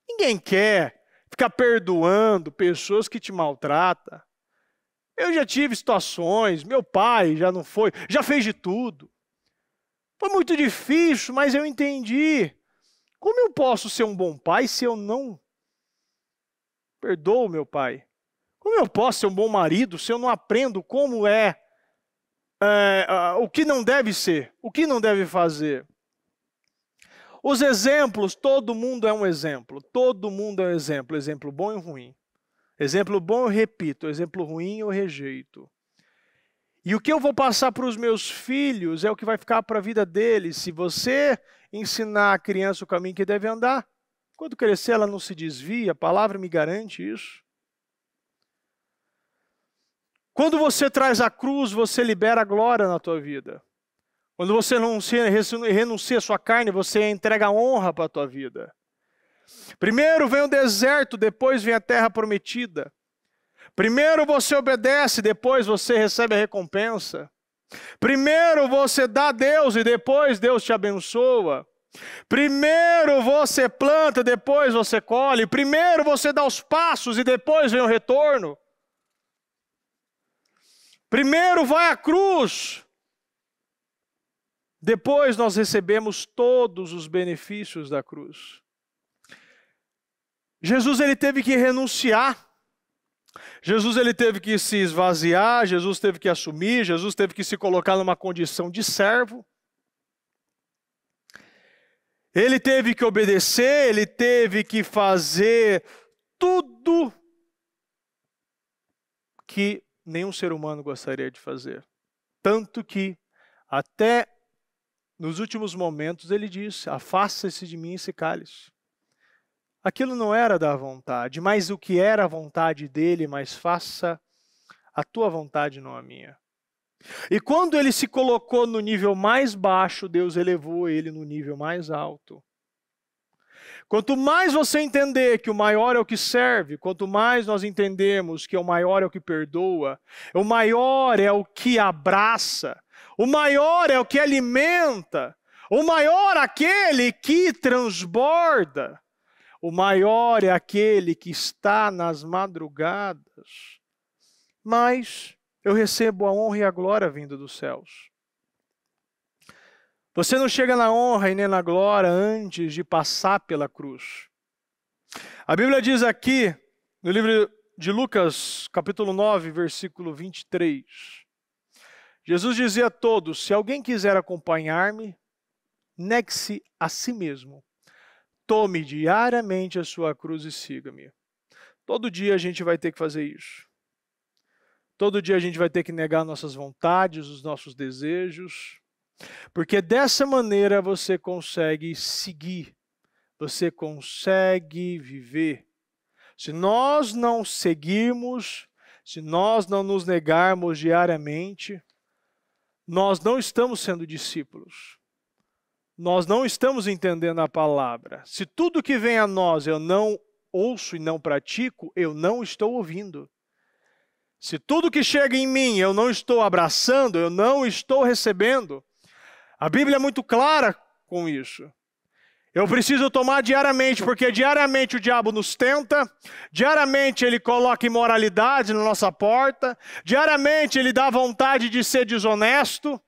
Ninguém quer ficar perdoando pessoas que te maltratam. Eu já tive situações, meu pai já não foi, já fez de tudo. Foi muito difícil, mas eu entendi. Como eu posso ser um bom pai se eu não perdoo meu pai? Como eu posso ser um bom marido se eu não aprendo como o que não deve ser, o que não deve fazer? Os exemplos, todo mundo é um exemplo. Todo mundo é um exemplo. Exemplo bom e ruim. Exemplo bom eu repito, exemplo ruim eu rejeito. E o que eu vou passar para os meus filhos é o que vai ficar para a vida deles. Se você ensinar a criança o caminho que deve andar, quando crescer ela não se desvia, a palavra me garante isso. Quando você traz a cruz, você libera a glória na tua vida. Quando você renuncia a sua carne, você entrega a honra para a tua vida. Primeiro vem o deserto, depois vem a terra prometida. Primeiro você obedece, depois você recebe a recompensa. Primeiro você dá a Deus e depois Deus te abençoa. Primeiro você planta, depois você colhe. Primeiro você dá os passos e depois vem o retorno. Primeiro vai a cruz. Depois nós recebemos todos os benefícios da cruz. Jesus ele teve que renunciar. Jesus ele teve que se esvaziar, Jesus teve que assumir, Jesus teve que se colocar numa condição de servo. Ele teve que obedecer, ele teve que fazer tudo que nenhum ser humano gostaria de fazer. Tanto que até nos últimos momentos ele disse: afasta-se de mim esse cálice. Aquilo não era da vontade, mas o que era a vontade dele, mas faça a tua vontade, não a minha. E quando ele se colocou no nível mais baixo, Deus elevou ele no nível mais alto. Quanto mais você entender que o maior é o que serve, quanto mais nós entendemos que o maior é o que perdoa, o maior é o que abraça, o maior é o que alimenta, o maior é aquele que transborda. O maior é aquele que está nas madrugadas. Mas eu recebo a honra e a glória vinda dos céus. Você não chega na honra e nem na glória antes de passar pela cruz. A Bíblia diz aqui, no livro de Lucas, capítulo 9, versículo 23. Jesus dizia a todos: se alguém quiser acompanhar-me, negue-se a si mesmo. Tome diariamente a sua cruz e siga-me. Todo dia a gente vai ter que fazer isso. Todo dia a gente vai ter que negar nossas vontades, os nossos desejos. Porque dessa maneira você consegue seguir. Você consegue viver. Se nós não seguirmos, se nós não nos negarmos diariamente, nós não estamos sendo discípulos. Nós não estamos entendendo a palavra. Se tudo que vem a nós eu não ouço e não pratico, eu não estou ouvindo. se tudo que chega em mim eu não estou abraçando, eu não estou recebendo, a Bíblia é muito clara com isso. Eu preciso tomar diariamente, porque diariamente o diabo nos tenta, diariamente ele coloca imoralidade na nossa porta, diariamente ele dá vontade de ser desonesto,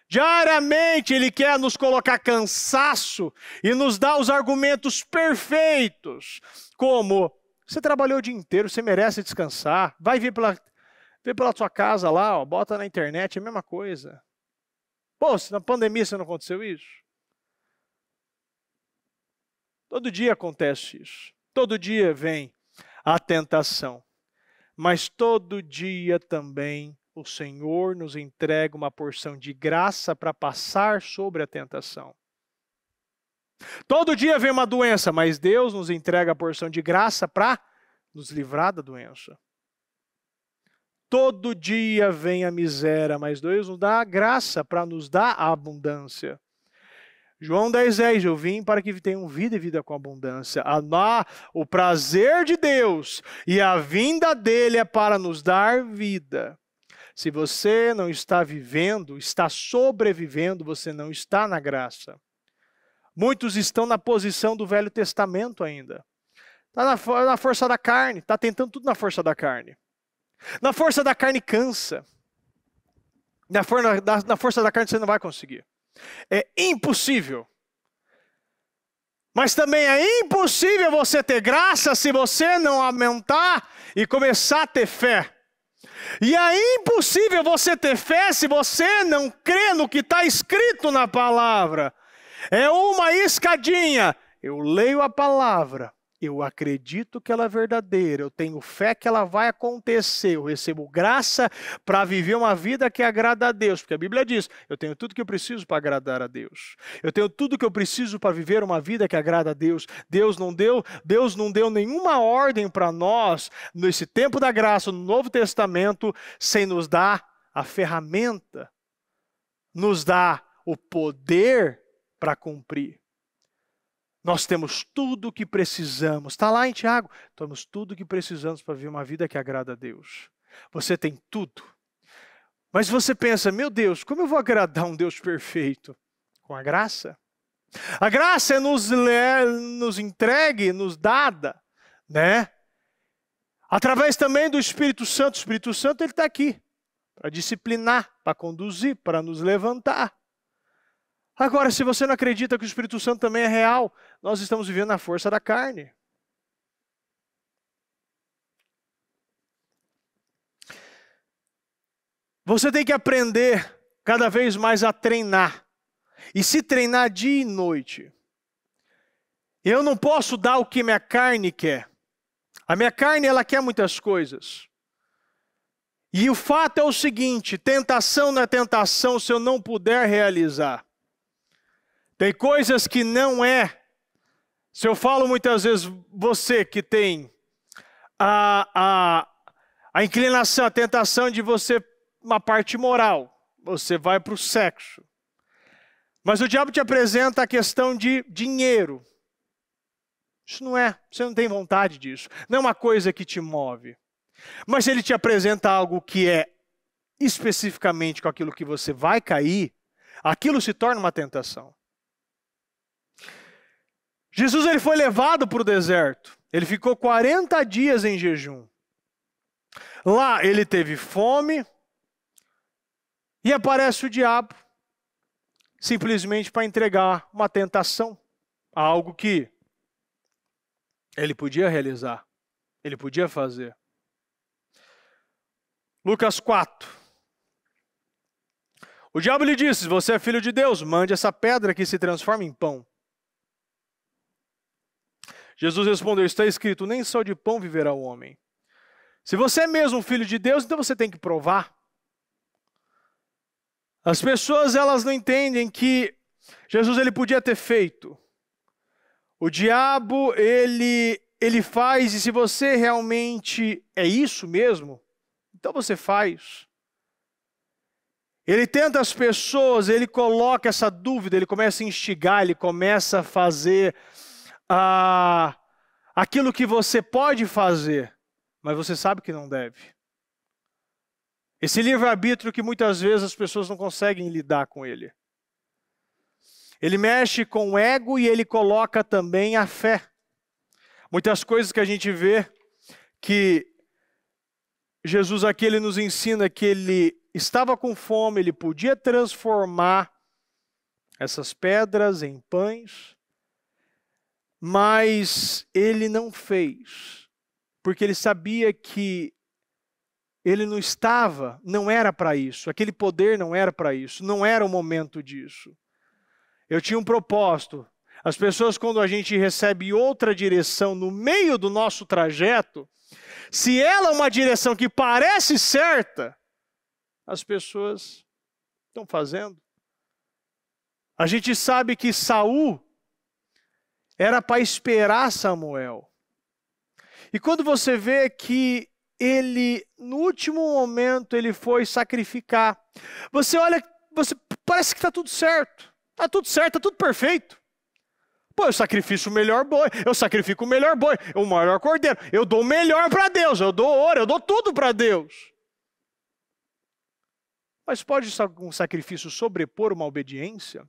diariamente ele quer nos colocar cansaço e nos dá os argumentos perfeitos, como: você trabalhou o dia inteiro, você merece descansar, vai vir pela sua casa lá, ó, bota na internet, é a mesma coisa. Pô, na pandemia você não aconteceu isso? Todo dia acontece isso. Todo dia vem a tentação. Mas todo dia também o Senhor nos entrega uma porção de graça para passar sobre a tentação. Todo dia vem uma doença, mas Deus nos entrega a porção de graça para nos livrar da doença. Todo dia vem a miséria, mas Deus nos dá a graça para nos dar a abundância. João 10,10, eu vim para que tenham vida e vida com abundância. O prazer de Deus e a vinda dele é para nos dar vida. Se você não está vivendo, está sobrevivendo, você não está na graça. Muitos estão na posição do Velho Testamento ainda. Está na força da carne, está tentando tudo na força da carne. Na força da carne cansa. Na força da carne você não vai conseguir. É impossível. Mas também é impossível você ter graça se você não aumentar e começar a ter fé. E é impossível você ter fé se você não crê no que está escrito na palavra. É uma escadinha. Eu leio a palavra. Eu acredito que ela é verdadeira, eu tenho fé que ela vai acontecer, eu recebo graça para viver uma vida que agrada a Deus, porque a Bíblia diz, eu tenho tudo que eu preciso para agradar a Deus. Eu tenho tudo que eu preciso para viver uma vida que agrada a Deus. Deus não deu nenhuma ordem para nós, nesse tempo da graça, no Novo Testamento, sem nos dar a ferramenta, nos dar o poder para cumprir. Nós temos tudo o que precisamos. Está lá em Tiago. Temos tudo o que precisamos para viver uma vida que agrada a Deus. Você tem tudo. Mas você pensa, meu Deus, como eu vou agradar um Deus perfeito? Com a graça. A graça é nos entregue, nos dada, né? Através também do Espírito Santo. O Espírito Santo ele está aqui para disciplinar, para conduzir, para nos levantar. Agora, se você não acredita que o Espírito Santo também é real, nós estamos vivendo na força da carne. Você tem que aprender cada vez mais a treinar. E se treinar dia e noite. Eu não posso dar o que minha carne quer. A minha carne, ela quer muitas coisas. E o fato é o seguinte, tentação não é tentação se eu não puder realizar. Tem coisas que não é. Se eu falo muitas vezes, você que tem a inclinação, a tentação de você, uma parte moral, você vai para o sexo. Mas o diabo te apresenta a questão de dinheiro. Isso não é, você não tem vontade disso. Não é uma coisa que te move. Mas ele te apresenta algo que é especificamente com aquilo que você vai cair, aquilo se torna uma tentação. Jesus ele foi levado para o deserto. Ele ficou 40 dias em jejum. Lá ele teve fome e aparece o diabo simplesmente para entregar uma tentação, algo que ele podia realizar, ele podia fazer. Lucas 4. O diabo lhe disse, você é filho de Deus, mande essa pedra que se transforma em pão. Jesus respondeu, está escrito, nem só de pão viverá o homem. Se você é mesmo filho de Deus, então você tem que provar. As pessoas, elas não entendem que Jesus ele podia ter feito. O diabo, ele faz, e se você realmente é isso mesmo, então você faz. Ele tenta as pessoas, ele coloca essa dúvida, ele começa a instigar, ele começa a fazer aquilo que você pode fazer, mas você sabe que não deve. Esse livre-arbítrio que muitas vezes as pessoas não conseguem lidar com ele. Ele mexe com o ego e ele coloca também a fé. Muitas coisas que a gente vê que Jesus aqui ele nos ensina que ele estava com fome, ele podia transformar essas pedras em pães, mas ele não fez, porque ele sabia que ele não era para isso, aquele poder não era para isso, não era o momento disso. Eu tinha um propósito. As pessoas, quando a gente recebe outra direção no meio do nosso trajeto, se ela é uma direção que parece certa, as pessoas estão fazendo. A gente sabe que Saul era para esperar Samuel. E quando você vê que ele, no último momento, ele foi sacrificar. Você olha, parece que está tudo certo. Está tudo certo, está tudo perfeito. Pô, eu sacrifico o melhor boi, o maior cordeiro. Eu dou o melhor para Deus, eu dou ouro, eu dou tudo para Deus. Mas pode um sacrifício sobrepor uma obediência?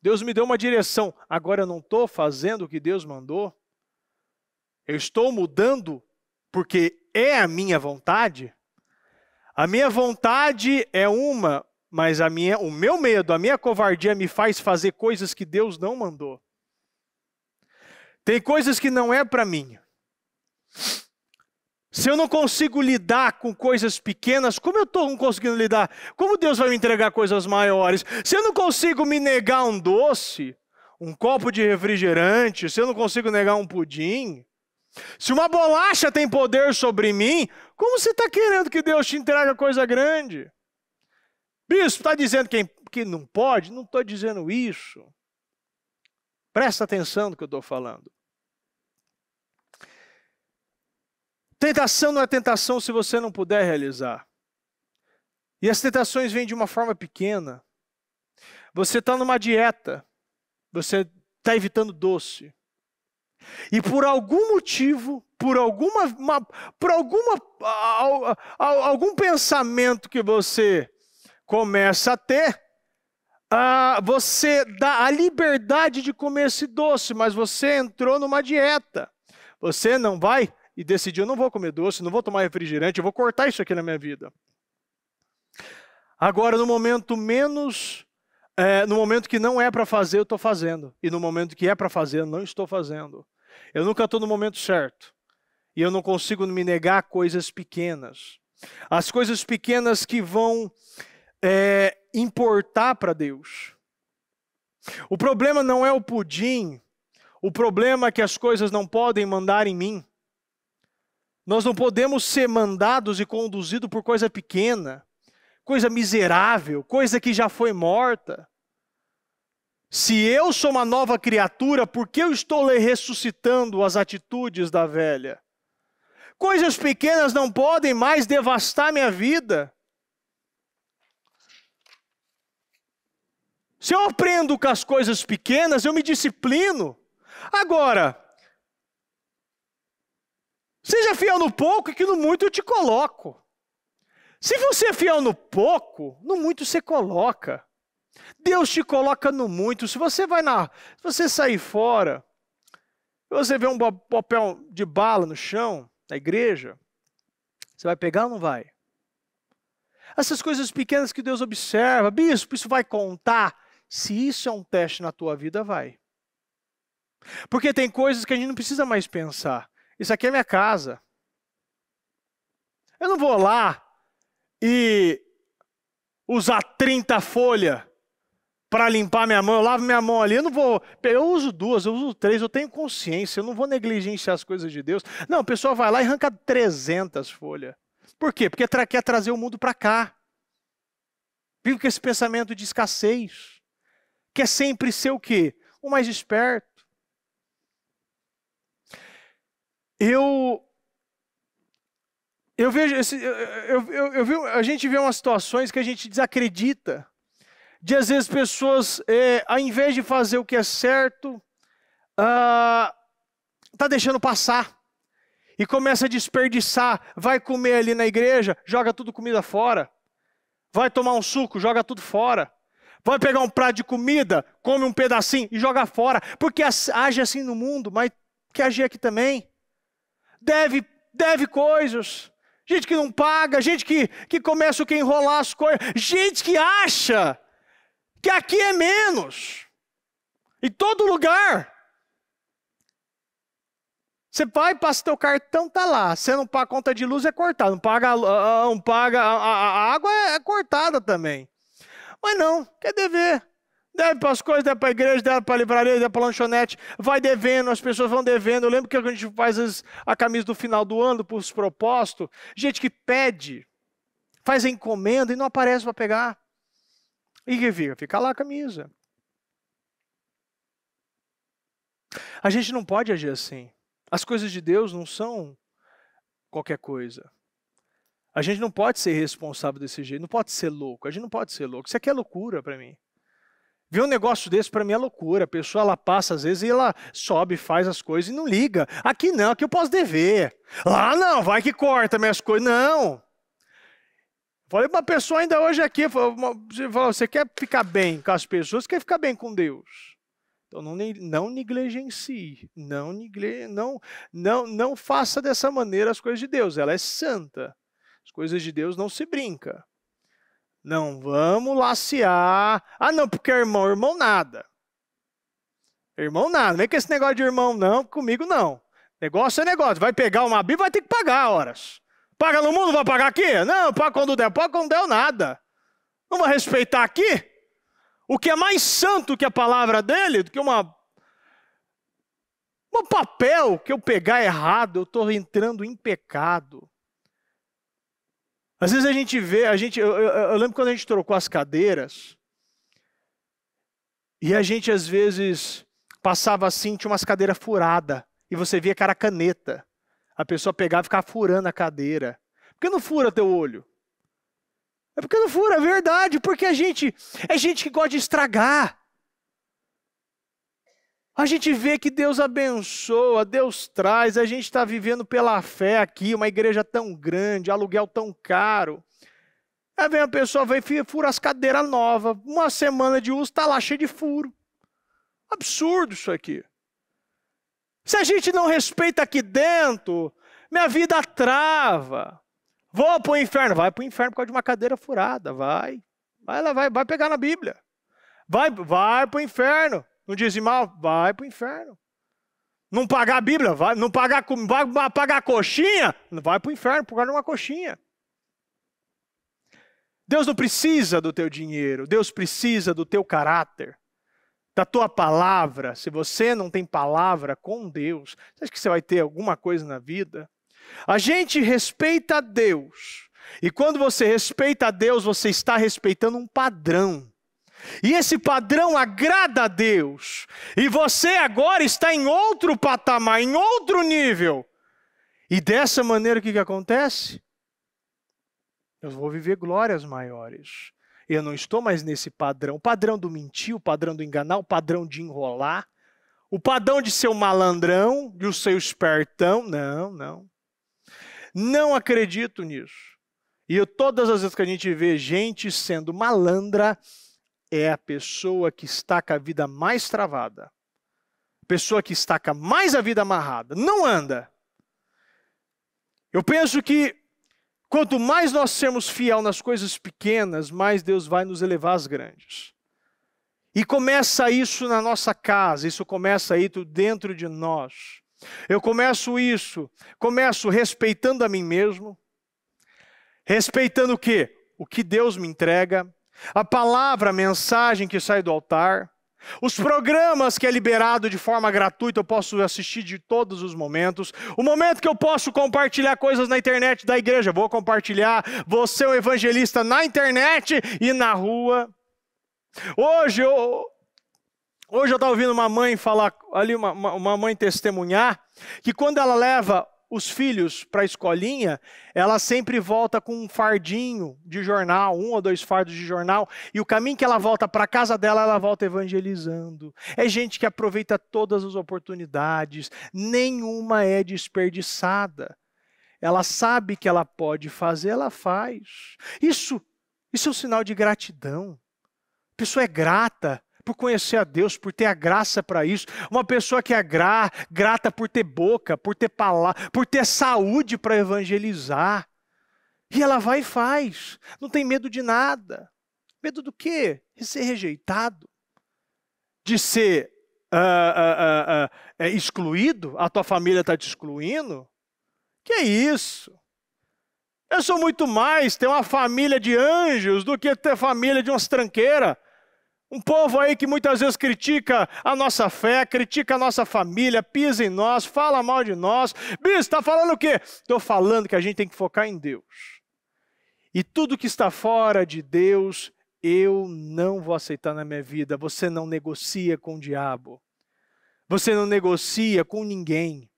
Deus me deu uma direção, agora eu não estou fazendo o que Deus mandou? Eu estou mudando porque é a minha vontade? A minha vontade é uma, mas o meu medo, a minha covardia me faz fazer coisas que Deus não mandou. Tem coisas que não é para mim. Se eu não consigo lidar com coisas pequenas, como eu estou conseguindo lidar? Como Deus vai me entregar coisas maiores? Se eu não consigo me negar um doce, um copo de refrigerante, se eu não consigo negar um pudim, se uma bolacha tem poder sobre mim, como você está querendo que Deus te entregue coisa grande? Bispo, está dizendo que não pode? Não estou dizendo isso. Presta atenção no que eu estou falando. Tentação não é tentação se você não puder realizar. E as tentações vêm de uma forma pequena. Você está numa dieta. Você está evitando doce. E por algum motivo, por algum pensamento que você começa a ter, você dá a liberdade de comer esse doce, mas você entrou numa dieta. Você não vai e decidiu, eu não vou comer doce, não vou tomar refrigerante, eu vou cortar isso aqui na minha vida. Agora, no momento que não é para fazer, eu estou fazendo. E no momento que é para fazer, eu não estou fazendo. Eu nunca estou no momento certo. E eu não consigo me negar a coisas pequenas. As coisas pequenas que vão importar para Deus. O problema não é o pudim. O problema é que as coisas não podem mandar em mim. Nós não podemos ser mandados e conduzidos por coisa pequena, coisa miserável, coisa que já foi morta. Se eu sou uma nova criatura, por que eu estou ressuscitando as atitudes da velha? Coisas pequenas não podem mais devastar minha vida. Se eu aprendo com as coisas pequenas, eu me disciplino. Agora, seja fiel no pouco, que no muito eu te coloco. Se você é fiel no pouco, no muito você coloca. Deus te coloca no muito. Se você sair fora, você vê um papel de bala no chão, na igreja, você vai pegar ou não vai? Essas coisas pequenas que Deus observa, bispo, isso vai contar? Se isso é um teste na tua vida, vai. Porque tem coisas que a gente não precisa mais pensar. Isso aqui é minha casa. Eu não vou lá e usar 30 folhas para limpar minha mão. Eu lavo minha mão ali. Eu uso 2, eu uso 3, eu tenho consciência. Eu não vou negligenciar as coisas de Deus. Não, o pessoal vai lá e arranca 300 folhas. Por quê? Porque quer trazer o mundo para cá. Vive com esse pensamento de escassez. Quer sempre ser o quê? O mais esperto. A gente vê umas situações que a gente desacredita. De às vezes pessoas, ao invés de fazer o que é certo, tá deixando passar. e começa a desperdiçar, vai comer ali na igreja, joga tudo comida fora. Vai tomar um suco, joga tudo fora. Vai pegar um prato de comida, come um pedacinho e joga fora. Porque age assim no mundo, mas quer agir aqui também. Deve coisas. Gente que não paga, gente que começa a enrolar as coisas. Gente que acha que aqui é menos. Em todo lugar. Você vai, passa teu cartão, tá lá. Você não paga a conta de luz, é cortado. Não paga a água, é cortada também. Mas não, quer dever. Deve para as coisas, deve para a igreja, deve para a livraria, deve para a lanchonete. Vai devendo, as pessoas vão devendo. Eu lembro que a gente faz a camisa do final do ano, para os propósitos. Gente que pede, faz a encomenda e não aparece para pegar. E que fica? Fica lá a camisa. A gente não pode agir assim. As coisas de Deus não são qualquer coisa. A gente não pode ser responsável desse jeito, não pode ser louco. A gente não pode ser louco. Isso aqui é loucura para mim. Ver um negócio desse para mim é loucura. A pessoa ela passa às vezes e ela sobe, faz as coisas e não liga. Aqui não, aqui eu posso dever. Lá não, vai que corta minhas coisas. Não. Falei para uma pessoa ainda hoje aqui, você quer ficar bem com as pessoas, quer ficar bem com Deus. Então não negligencie, não faça dessa maneira as coisas de Deus. Ela é santa. As coisas de Deus não se brinca. Não vamos lacear. Ah, não, porque é irmão nada. Irmão nada. Não vem com esse negócio de irmão não, comigo não. Negócio é negócio. Vai pegar uma Bíblia, vai ter que pagar horas. Paga no mundo, vai pagar aqui? Não, paga quando der nada. Não vai respeitar aqui? O que é mais santo que a palavra dele, do que um papel que eu pegar errado, eu estou entrando em pecado. Às vezes a gente vê, eu lembro quando a gente trocou as cadeiras, e a gente às vezes passava assim, tinha umas cadeiras furadas, e você via que era caneta. A pessoa pegava e ficava furando a cadeira. Por que não fura teu olho? É porque não fura, é verdade, porque é gente que gosta de estragar. A gente vê que Deus abençoa, Deus traz, a gente está vivendo pela fé aqui, uma igreja tão grande, aluguel tão caro. Aí vem a pessoa, vem e fura as cadeiras novas, uma semana de uso, está lá cheio de furo. Absurdo isso aqui. Se a gente não respeita aqui dentro, minha vida trava. Vou para o inferno. Vai para o inferno por causa de uma cadeira furada. Vai pegar na Bíblia. Vai para o inferno. Não dizimar, vai para o inferno. Não pagar a Bíblia, vai pagar a coxinha, vai para o inferno por causa de uma coxinha. Deus não precisa do teu dinheiro. Deus precisa do teu caráter. Da tua palavra. Se você não tem palavra com Deus, você acha que você vai ter alguma coisa na vida? A gente respeita a Deus. E quando você respeita a Deus, você está respeitando um padrão. E esse padrão agrada a Deus. E você agora está em outro patamar, em outro nível. E dessa maneira o que acontece? Eu vou viver glórias maiores. Eu não estou mais nesse padrão. O padrão do mentir, o padrão do enganar, o padrão de enrolar. O padrão de ser um malandrão, de ser um espertão. Não. Não acredito nisso. E todas as vezes que a gente vê gente sendo malandra, é a pessoa que está com a vida mais travada. A pessoa que está com mais a vida amarrada. Não anda. Eu penso que quanto mais nós sermos fiel nas coisas pequenas, mais Deus vai nos elevar às grandes. E começa isso na nossa casa, isso começa aí dentro de nós. Eu começo respeitando a mim mesmo, respeitando o quê? O que Deus me entrega, a palavra, a mensagem que sai do altar, os programas que é liberado de forma gratuita, eu posso assistir de todos os momentos. O momento que eu posso compartilhar coisas na internet da igreja, vou compartilhar, vou ser um evangelista na internet e na rua. Hoje eu estava ouvindo uma mãe falar, ali uma mãe testemunhar, que quando ela leva os filhos para a escolinha, ela sempre volta com um fardinho de jornal, 1 ou 2 fardos de jornal, e o caminho que ela volta para a casa dela, ela volta evangelizando. É gente que aproveita todas as oportunidades, nenhuma é desperdiçada. Ela sabe que ela pode fazer, ela faz. Isso é um sinal de gratidão. A pessoa é grata por conhecer a Deus, por ter a graça para isso. Uma pessoa que é grata por ter boca, por ter palavra, por ter saúde para evangelizar. E ela vai e faz. Não tem medo de nada. Medo do quê? De ser rejeitado. De ser excluído? A tua família está te excluindo? Que é isso? Eu sou muito mais ter uma família de anjos do que ter família de umas tranqueiras. Um povo aí que muitas vezes critica a nossa fé, critica a nossa família, pisa em nós, fala mal de nós. Bispo, está falando o quê? Estou falando que a gente tem que focar em Deus. E tudo que está fora de Deus, eu não vou aceitar na minha vida. Você não negocia com o diabo. Você não negocia com ninguém.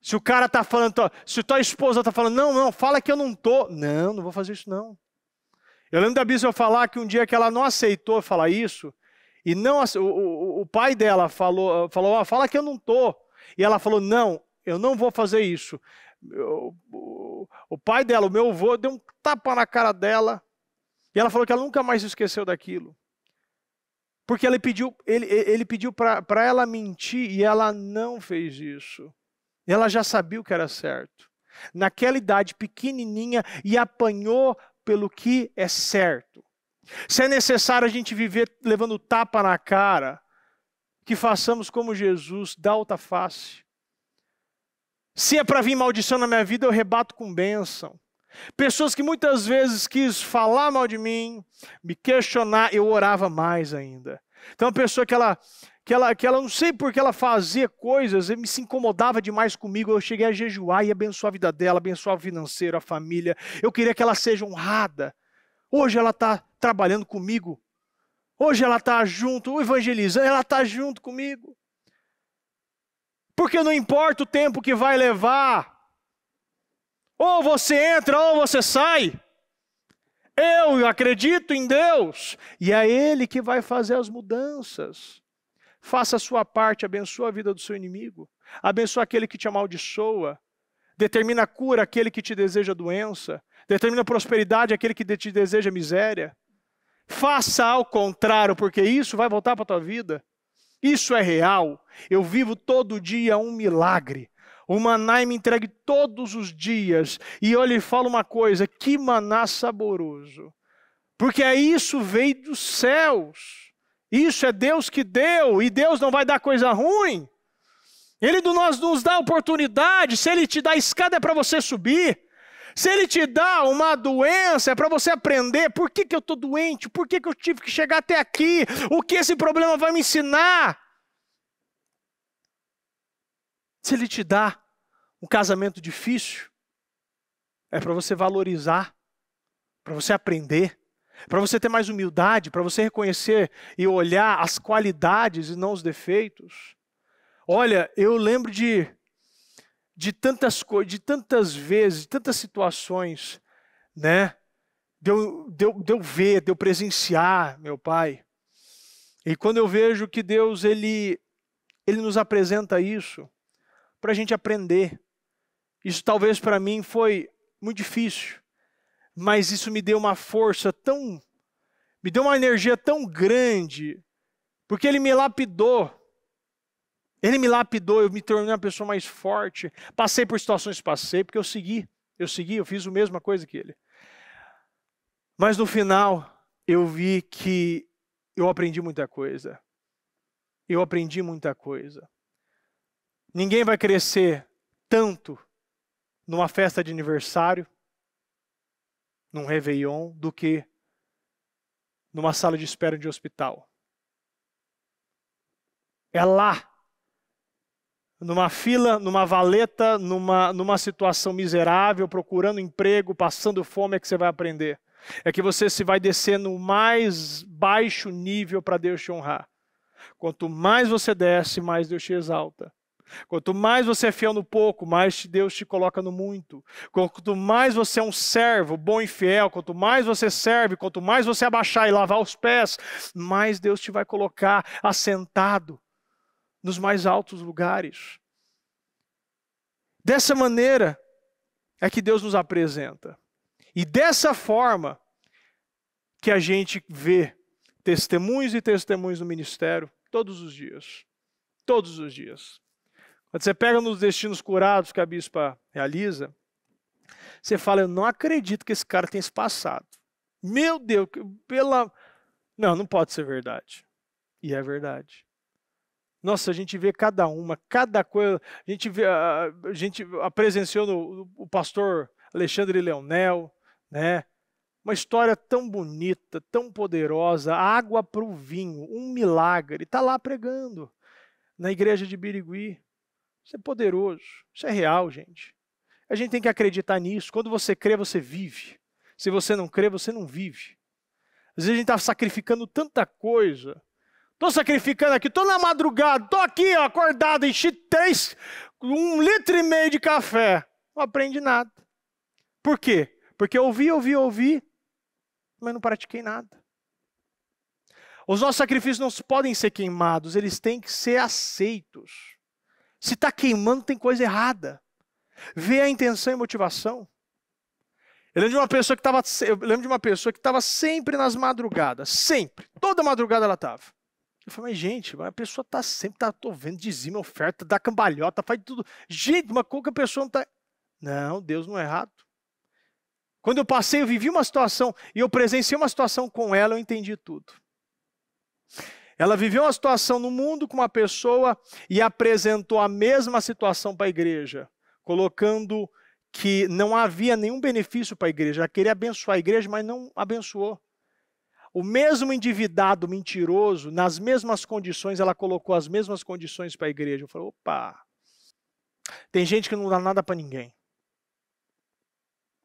Se o cara está falando, se tua esposa está falando, não, fala que eu não estou. Não vou fazer isso não. Eu lembro da bispa falar que um dia que ela não aceitou falar isso, e não, o pai dela falou, fala que eu não estou. E ela falou, não, eu não vou fazer isso. O pai dela, o meu avô, deu um tapa na cara dela, e ela falou que ela nunca mais esqueceu daquilo. Porque ele pediu para ela mentir, e ela não fez isso. Ela já sabia o que era certo. Naquela idade pequenininha, e apanhou pelo que é certo. Se é necessário a gente viver levando tapa na cara, que façamos como Jesus, dá alta face. Se é para vir maldição na minha vida, eu rebato com bênção. Pessoas que muitas vezes quis falar mal de mim, me questionar, eu orava mais ainda. Então, uma pessoa que ela não sei porque ela fazia coisas, me se incomodava demais comigo, eu cheguei a jejuar e abençoar a vida dela, abençoar o financeiro, a família. Eu queria que ela seja honrada. Hoje ela está trabalhando comigo. Hoje ela está junto, evangelizando, ela está junto comigo. Porque não importa o tempo que vai levar. Ou você entra ou você sai. Eu acredito em Deus. E é Ele que vai fazer as mudanças. Faça a sua parte, abençoa a vida do seu inimigo. Abençoa aquele que te amaldiçoa. Determina a cura aquele que te deseja doença. Determina a prosperidade aquele que te deseja miséria. Faça ao contrário, porque isso vai voltar para a tua vida. Isso é real. Eu vivo todo dia um milagre. O maná me entregue todos os dias. E eu lhe falo uma coisa, que maná saboroso. Porque isso veio dos céus. Isso é Deus que deu, e Deus não vai dar coisa ruim. Ele nos dá oportunidade. Se Ele te dá escada é para você subir. Se Ele te dá uma doença é para você aprender. Por que eu estou doente? Por que eu tive que chegar até aqui? O que esse problema vai me ensinar? Se Ele te dá um casamento difícil, é para você valorizar, para você aprender. Para você ter mais humildade, para você reconhecer e olhar as qualidades e não os defeitos. Olha, eu lembro de tantas coisas, de tantas vezes, de tantas situações, né? De eu ver, de eu presenciar, meu pai. E quando eu vejo que Deus, Ele nos apresenta isso, para a gente aprender. Isso talvez para mim foi muito difícil. Mas isso me deu uma força me deu uma energia tão grande, porque Ele me lapidou. Ele me lapidou, eu me tornei uma pessoa mais forte. Passei por situações, porque eu fiz a mesma coisa que Ele. Mas no final, eu vi que eu aprendi muita coisa. Ninguém vai crescer tanto numa festa de aniversário, num Réveillon, do que numa sala de espera de hospital. É lá, numa fila, numa valeta, numa situação miserável, procurando emprego, passando fome, é que você vai aprender. É que você se vai descer no mais baixo nível para Deus te honrar. Quanto mais você desce, mais Deus te exalta. Quanto mais você é fiel no pouco, mais Deus te coloca no muito. Quanto mais você é um servo bom e fiel, quanto mais você serve, quanto mais você abaixar e lavar os pés, mais Deus te vai colocar assentado nos mais altos lugares. Dessa maneira é que Deus nos apresenta. E dessa forma que a gente vê testemunhos e testemunhos no ministério todos os dias. Todos os dias. Quando você pega nos destinos curados que a bispa realiza, você fala, eu não acredito que esse cara tenha se passado. Meu Deus, não pode ser verdade. E é verdade. Nossa, a gente vê cada coisa. A gente presenciou o pastor Alexandre Leonel, né? Uma história tão bonita, tão poderosa, água para o vinho, um milagre. Está lá pregando na igreja de Birigui. Isso é poderoso, isso é real, gente. A gente tem que acreditar nisso. Quando você crê, você vive. Se você não crê, você não vive. Às vezes a gente está sacrificando tanta coisa. Estou sacrificando aqui, estou na madrugada, estou aqui ó, acordado, enchi 1,5 litro de café. Não aprendi nada. Por quê? Porque eu ouvi, mas não pratiquei nada. Os nossos sacrifícios não podem ser queimados, eles têm que ser aceitos. Se está queimando, tem coisa errada. Vê a intenção e motivação. Eu lembro de uma pessoa que estava sempre nas madrugadas. Sempre. Toda madrugada ela estava. Eu falei, mas gente, a pessoa está sempre, estou vendo, dizima, oferta, dá cambalhota, faz tudo. Gente, mas como que a pessoa não está... Não, Deus não é errado. Quando eu vivi uma situação, e eu presenciei uma situação com ela, eu entendi tudo. Ela viveu uma situação no mundo com uma pessoa e apresentou a mesma situação para a igreja, colocando que não havia nenhum benefício para a igreja. Ela queria abençoar a igreja, mas não abençoou. O mesmo endividado mentiroso, nas mesmas condições, ela colocou as mesmas condições para a igreja. Eu falei, opa, tem gente que não dá nada para ninguém.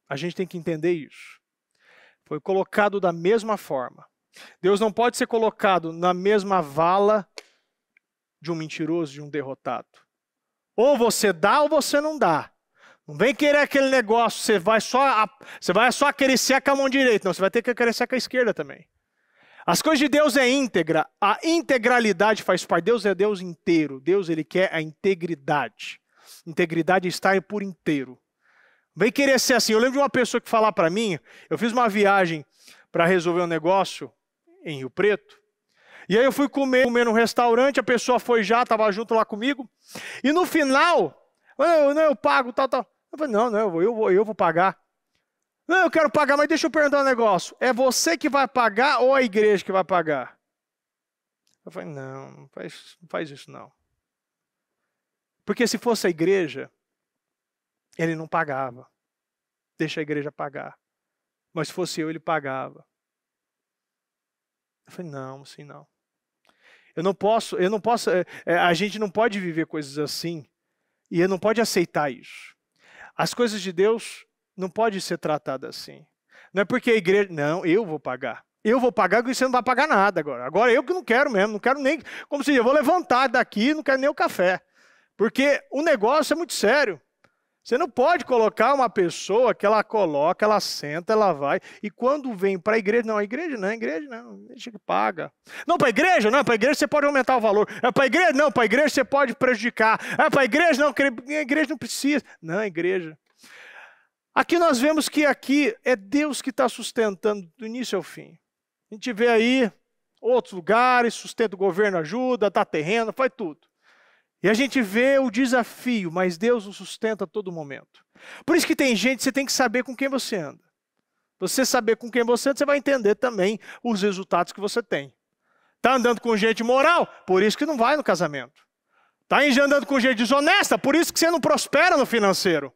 A gente tem que entender isso. Foi colocado da mesma forma. Deus não pode ser colocado na mesma vala de um mentiroso, de um derrotado. Ou você dá ou você não dá. Não vem querer aquele negócio, você vai só acariciar com a mão direita. Não, você vai ter que acariciar com a esquerda também. As coisas de Deus é íntegra. A integralidade faz parte. Deus é Deus inteiro. Deus, ele quer a integridade. Integridade é estar por inteiro. Não vem querer ser assim. Eu lembro de uma pessoa que falava para mim, eu fiz uma viagem para resolver um negócio em Rio Preto. E aí eu fui comer num restaurante, a pessoa foi já, estava junto lá comigo. E no final, eu pago, tal. Eu falei, não, eu vou pagar. Não, eu quero pagar, mas deixa eu perguntar um negócio. É você que vai pagar ou a igreja que vai pagar? Eu falei, não faz isso não. Porque se fosse a igreja, ele não pagava. Deixa a igreja pagar. Mas se fosse eu, ele pagava. Eu falei, não, assim não. Eu não posso, a gente não pode viver coisas assim e não pode aceitar isso. As coisas de Deus não podem ser tratadas assim. Não é porque a igreja, não, eu vou pagar. Eu vou pagar porque você não vai pagar nada agora. Agora eu que não quero mesmo, não quero nem, como se eu vou levantar daqui, não quero nem o café. Porque o negócio é muito sério. Você não pode colocar uma pessoa que ela coloca, ela senta, ela vai, e quando vem para a igreja, não, a igreja não, deixa que paga. Não, para a igreja, você pode aumentar o valor. É para a igreja, não, para a igreja você pode prejudicar. É para a igreja, não, a igreja não precisa. Não, a igreja. Aqui nós vemos que aqui é Deus que está sustentando do início ao fim. A gente vê aí outros lugares, sustenta o governo, ajuda, dá terreno, faz tudo. E a gente vê o desafio, mas Deus o sustenta a todo momento. Por isso que tem gente, você tem que saber com quem você anda. Você saber com quem você anda, você vai entender também os resultados que você tem. Está andando com gente moral? Por isso que não vai no casamento. Está andando com gente desonesta? Por isso que você não prospera no financeiro.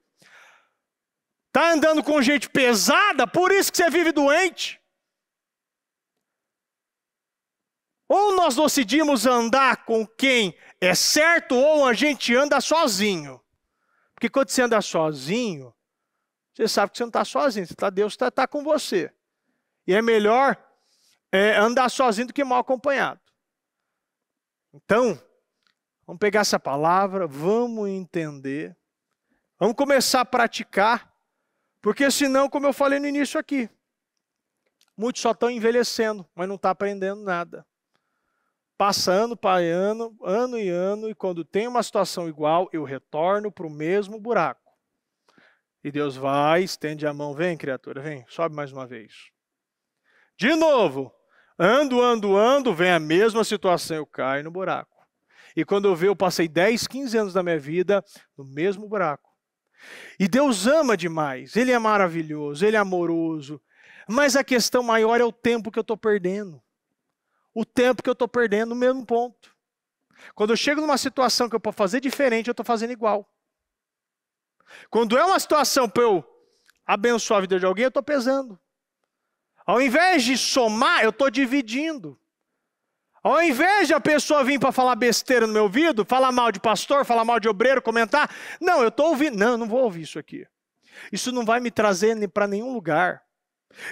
Está andando com gente pesada? Por isso que você vive doente. Ou nós decidimos andar com quem é certo, ou a gente anda sozinho. Porque quando você anda sozinho, você sabe que você não está sozinho, Deus está com você. E é melhor andar sozinho do que mal acompanhado. Então, Vamos pegar essa palavra, vamos entender, vamos começar a praticar, porque senão, como eu falei no início aqui, muitos só estão envelhecendo, mas não estão aprendendo nada. Passa ano para ano, ano e ano, e quando tem uma situação igual, eu retorno para o mesmo buraco. E Deus vai, estende a mão, vem criatura, vem, sobe mais uma vez. De novo, ando, vem a mesma situação, eu caio no buraco. E quando eu vejo, eu passei 10, 15 anos da minha vida no mesmo buraco. E Deus ama demais, Ele é maravilhoso, Ele é amoroso. Mas a questão maior é o tempo que eu estou perdendo. O tempo que eu estou perdendo no mesmo ponto. Quando eu chego numa situação que eu posso fazer diferente, eu estou fazendo igual. Quando é uma situação para eu abençoar a vida de alguém, eu estou pesando. Ao invés de somar, eu estou dividindo. Ao invés de a pessoa vir para falar besteira no meu ouvido, falar mal de pastor, falar mal de obreiro, comentar, não, eu estou ouvindo. Não, eu não vou ouvir isso aqui. Isso não vai me trazer para nenhum lugar.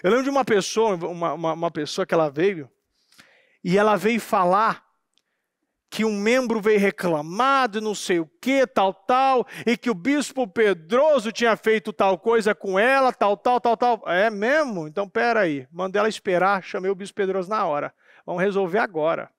Eu lembro de uma pessoa, uma pessoa que ela veio, e ela veio falar que um membro veio reclamar de não sei o que, tal, e que o bispo Pedroso tinha feito tal coisa com ela, tal. É mesmo? Então, peraí, mandei ela esperar, chamei o bispo Pedroso na hora. Vamos resolver agora.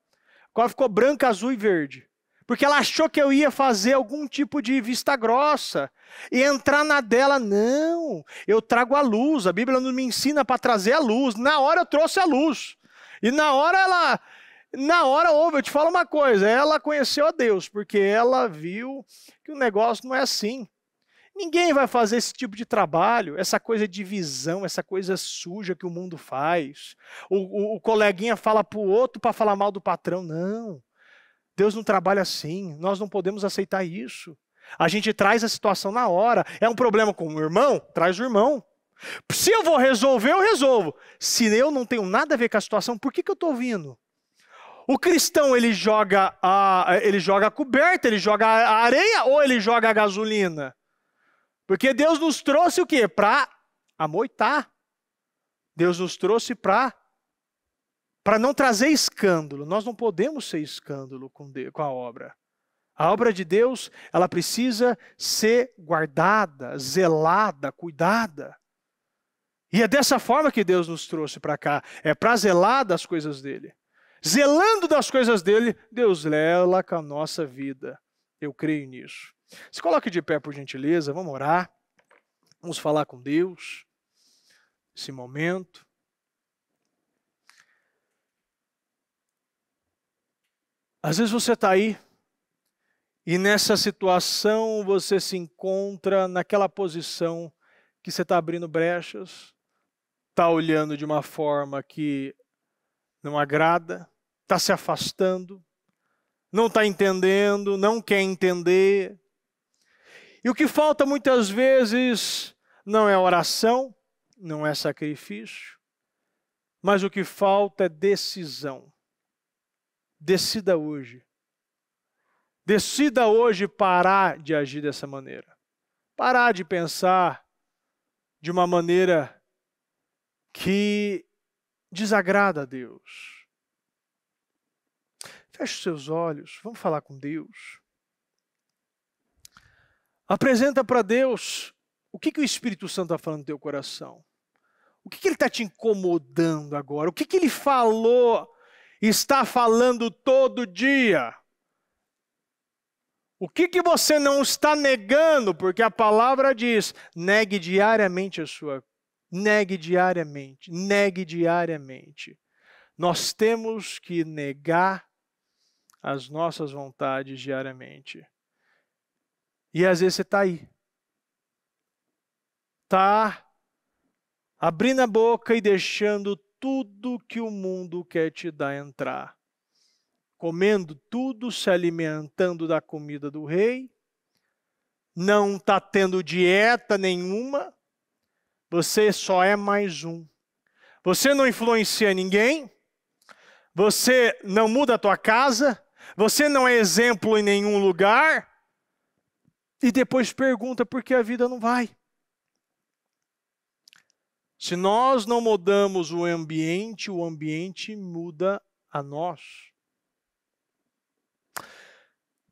Agora ficou branca, azul e verde. Porque ela achou que eu ia fazer algum tipo de vista grossa e entrar na dela. Não, eu trago a luz, a Bíblia não me ensina para trazer a luz. Na hora eu trouxe a luz. E na hora eu te falo uma coisa, ela conheceu a Deus, porque ela viu que o negócio não é assim. Ninguém vai fazer esse tipo de trabalho, essa coisa de divisão, essa coisa suja que o mundo faz. O coleguinha fala para o outro para falar mal do patrão. Não, Deus não trabalha assim, nós não podemos aceitar isso. A gente traz a situação na hora. É um problema com o irmão? Traz o irmão. Se eu vou resolver, eu resolvo. Se eu não tenho nada a ver com a situação, por que eu estou ouvindo? O cristão, ele joga a coberta, ele joga a areia ou ele joga a gasolina? Porque Deus nos trouxe o quê? Para amoitar. Deus nos trouxe para não trazer escândalo. Nós não podemos ser escândalo com a obra. A obra de Deus, ela precisa ser guardada, zelada, cuidada. E é dessa forma que Deus nos trouxe para cá. É para zelar das coisas dele. Zelando das coisas dele, Deus leva com a nossa vida. Eu creio nisso. Se coloque de pé, por gentileza, vamos orar. Vamos falar com Deus. Esse momento. Às vezes você está aí e nessa situação você se encontra naquela posição que você está abrindo brechas, está olhando de uma forma que não agrada, está se afastando, não está entendendo, não quer entender. E o que falta muitas vezes não é oração, não é sacrifício, mas o que falta é decisão. Decida hoje. Decida hoje parar de agir dessa maneira. Parar de pensar de uma maneira que desagrada a Deus. Feche os seus olhos, vamos falar com Deus. Apresenta para Deus o que o Espírito Santo está falando no teu coração. O que ele está te incomodando agora? O que ele falou, está falando todo dia? O que você não está negando? Porque a palavra diz, negue diariamente a sua... Negue diariamente, negue diariamente. Nós temos que negar as nossas vontades diariamente. E às vezes você está aí. Está abrindo a boca e deixando tudo que o mundo quer te dar entrar. Comendo tudo, se alimentando da comida do rei. Não está tendo dieta nenhuma. Você só é mais um. Você não influencia ninguém. Você não muda a tua casa. Você não é exemplo em nenhum lugar. E depois pergunta por que a vida não vai. Se nós não mudamos o ambiente muda a nós.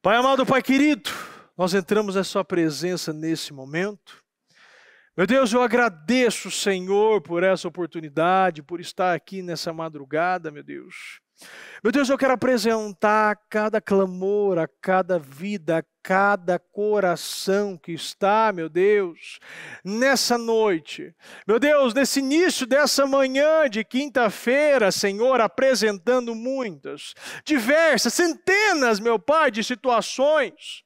Pai amado, Pai querido, nós entramos na sua presença nesse momento. Meu Deus, eu agradeço, Senhor, por essa oportunidade, por estar aqui nessa madrugada, meu Deus. Meu Deus, eu quero apresentar cada clamor, a cada vida, a cada coração que está, meu Deus, nessa noite. Meu Deus, nesse início dessa manhã de quinta-feira, Senhor, apresentando muitas, diversas, centenas, meu Pai, de situações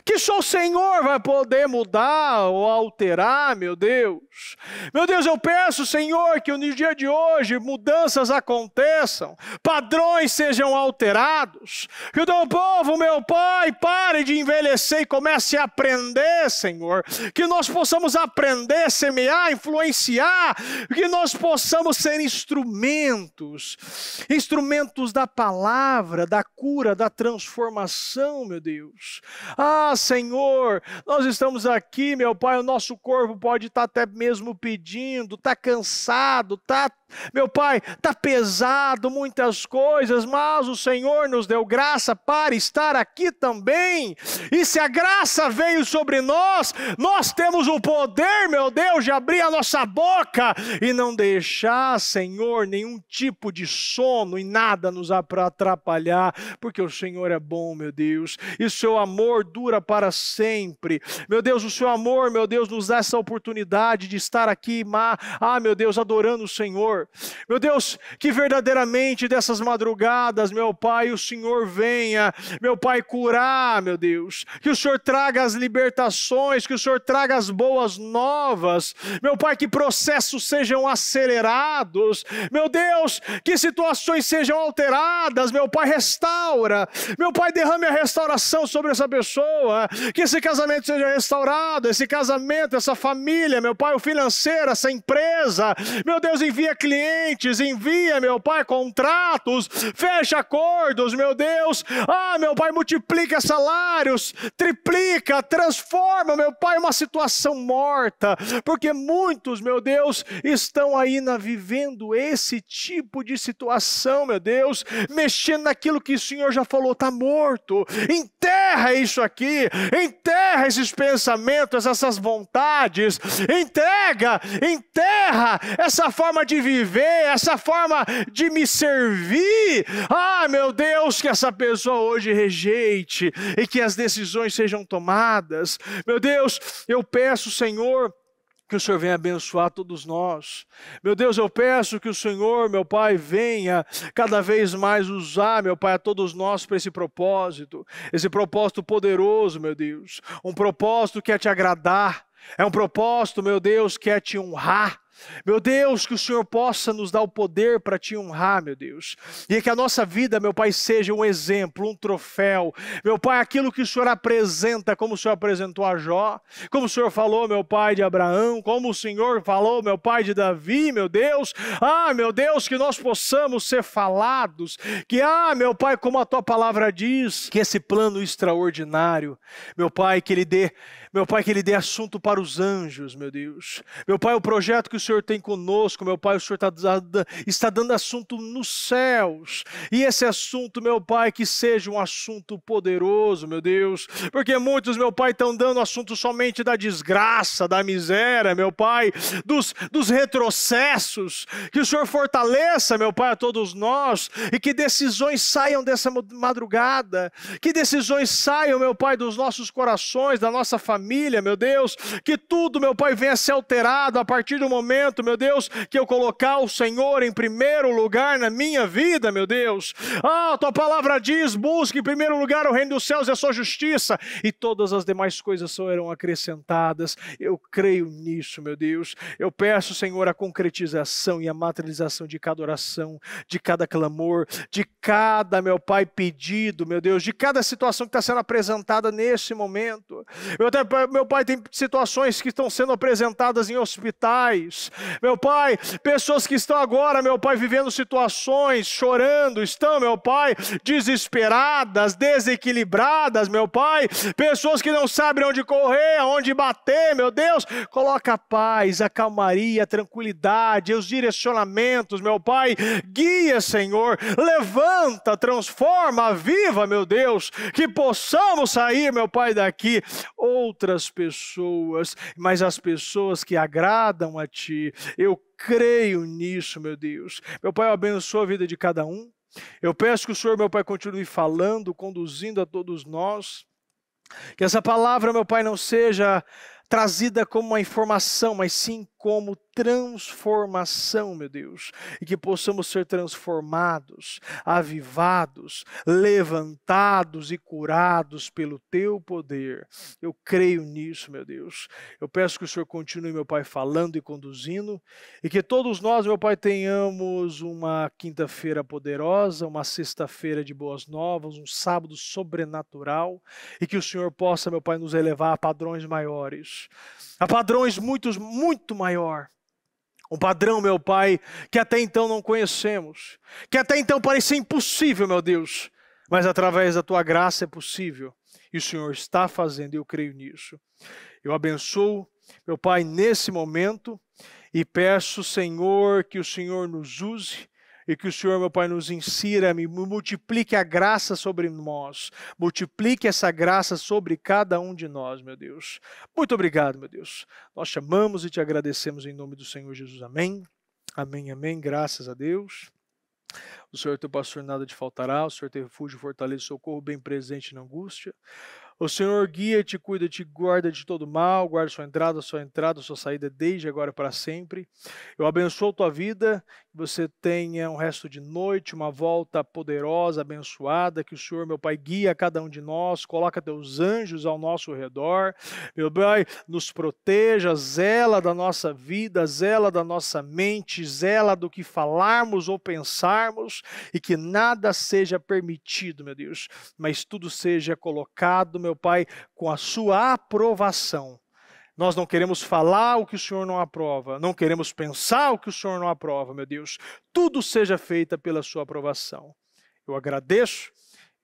que só o Senhor vai poder mudar ou alterar, meu Deus. Meu Deus, eu peço, Senhor, que no dia de hoje mudanças aconteçam, padrões sejam alterados, que o teu povo, meu Pai, pare de envelhecer e comece a aprender, Senhor, que nós possamos aprender, semear, influenciar, que nós possamos ser instrumentos da palavra, da cura, da transformação, meu Deus. Ah, Senhor, nós estamos aqui, meu Pai, o nosso corpo pode estar até mesmo pedindo, está cansado, meu Pai, está pesado, muitas coisas, mas o Senhor nos deu graça para estar aqui também. E se a graça veio sobre nós, nós temos o poder, meu Deus, de abrir a nossa boca e não deixar, Senhor, nenhum tipo de sono e nada nos atrapalhar, porque o Senhor é bom, meu Deus, e o seu amor dura para sempre. Meu Deus, o seu amor, meu Deus, nos dá essa oportunidade de estar aqui, meu Deus, adorando o Senhor. Meu Deus, que verdadeiramente dessas madrugadas, meu Pai, o Senhor venha, meu Pai, curar, meu Deus, que o Senhor traga as libertações, que o Senhor traga as boas novas, meu Pai, que processos sejam acelerados, meu Deus, que situações sejam alteradas, meu Pai, restaura, meu Pai, derrame a restauração sobre essa pessoa, que esse casamento seja restaurado, esse casamento, essa família, meu Pai, o financeiro, essa empresa, meu Deus, envia clientes, envia, meu Pai, contratos, fecha acordos, meu Deus, meu Pai, multiplica salários, triplica, transforma, meu Pai, uma situação morta, porque muitos, meu Deus, estão aí vivendo esse tipo de situação, meu Deus, mexendo naquilo que o Senhor já falou, está morto, enterra isso aqui, enterra esses pensamentos, essas vontades, enterra essa forma de viver, essa forma de me servir. Meu Deus, que essa pessoa hoje rejeite e que as decisões sejam tomadas. Meu Deus, eu peço, Senhor, que o Senhor venha abençoar todos nós. Meu Deus, eu peço que o Senhor, meu Pai, venha cada vez mais usar, meu Pai, a todos nós para esse propósito poderoso, meu Deus. Um propósito que é te agradar, é um propósito, meu Deus, que é te honrar. Meu Deus, que o Senhor possa nos dar o poder para te honrar, meu Deus. E que a nossa vida, meu Pai, seja um exemplo, um troféu. Meu Pai, aquilo que o Senhor apresenta, como o Senhor apresentou a Jó, como o Senhor falou, meu Pai, de Abraão, como o Senhor falou, meu Pai, de Davi, meu Deus. Meu Deus, que nós possamos ser falados. Que, meu Pai, como a Tua palavra diz, que esse plano extraordinário, meu Pai, que Ele dê assunto para os anjos, meu Deus. Meu Pai, o projeto que o Senhor tem conosco, meu Pai, o Senhor está dando assunto nos céus. E esse assunto, meu Pai, que seja um assunto poderoso, meu Deus. Porque muitos, meu Pai, estão dando assunto somente da desgraça, da miséria, meu Pai, dos retrocessos. Que o Senhor fortaleça, meu Pai, a todos nós. E que decisões saiam dessa madrugada. Que decisões saiam, meu Pai, dos nossos corações, da nossa família, meu Deus. Que tudo, meu Pai, venha a ser alterado a partir do momento, meu Deus, que eu colocar o Senhor em primeiro lugar na minha vida, meu Deus. A Tua palavra diz, busque em primeiro lugar o reino dos céus e a sua justiça, e todas as demais coisas serão acrescentadas. Eu creio nisso, meu Deus. Eu peço, Senhor, a concretização e a materialização de cada oração, de cada clamor, de cada, meu Pai, pedido, meu Deus, de cada situação que está sendo apresentada nesse momento. Meu Pai, tem situações que estão sendo apresentadas em hospitais, Deus. Meu Pai, pessoas que estão agora, meu Pai, vivendo situações, chorando, estão, meu Pai, desesperadas, desequilibradas, meu Pai, pessoas que não sabem onde correr, aonde bater, meu Deus, coloca a paz, a calmaria, a tranquilidade, os direcionamentos, meu Pai, guia, Senhor, levanta, transforma, aviva, meu Deus, que possamos sair, meu Pai, daqui outras pessoas, mas as pessoas que agradam a Ti. Eu creio nisso, meu Deus. Meu Pai, eu abençoo a vida de cada um. Eu peço que o Senhor, meu Pai, continue falando, conduzindo a todos nós. Que essa palavra, meu Pai, não seja trazida como uma informação, mas sim como transformação, meu Deus. E que possamos ser transformados, avivados, levantados e curados pelo Teu poder. Eu creio nisso, meu Deus. Eu peço que o Senhor continue, meu Pai, falando e conduzindo. E que todos nós, meu Pai, tenhamos uma quinta-feira poderosa, uma sexta-feira de boas novas, um sábado sobrenatural. E que o Senhor possa, meu Pai, nos elevar a padrões maiores. A padrões muito maior. Um padrão, meu Pai, que até então não conhecemos. Que até então parecia impossível, meu Deus. Mas através da Tua graça é possível. E o Senhor está fazendo, e eu creio nisso. Eu abençoo, meu Pai, nesse momento. E peço, Senhor, que o Senhor nos use. E que o Senhor, meu Pai, nos insira, multiplique a graça sobre nós. Multiplique essa graça sobre cada um de nós, meu Deus. Muito obrigado, meu Deus. Nós chamamos e te agradecemos em nome do Senhor Jesus. Amém. Amém, amém. Graças a Deus. O Senhor é teu pastor, nada te faltará. O Senhor tem refúgio, fortaleza, socorro, bem presente na angústia. O Senhor guia-te, cuida-te, guarda de todo mal, guarda sua entrada, sua saída, desde agora para sempre. Eu abençoo tua vida, que você tenha um resto de noite, uma volta poderosa, abençoada, que o Senhor, meu Pai, guia cada um de nós, coloca teus anjos ao nosso redor, meu Pai, nos proteja, zela da nossa vida, zela da nossa mente, zela do que falarmos ou pensarmos, e que nada seja permitido, meu Deus, mas tudo seja colocado, meu Pai, com a sua aprovação. Nós não queremos falar o que o Senhor não aprova, não queremos pensar o que o Senhor não aprova, meu Deus. Tudo seja feito pela sua aprovação. Eu agradeço,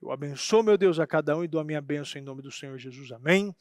eu abençoo, meu Deus, a cada um e dou a minha bênção em nome do Senhor Jesus. Amém.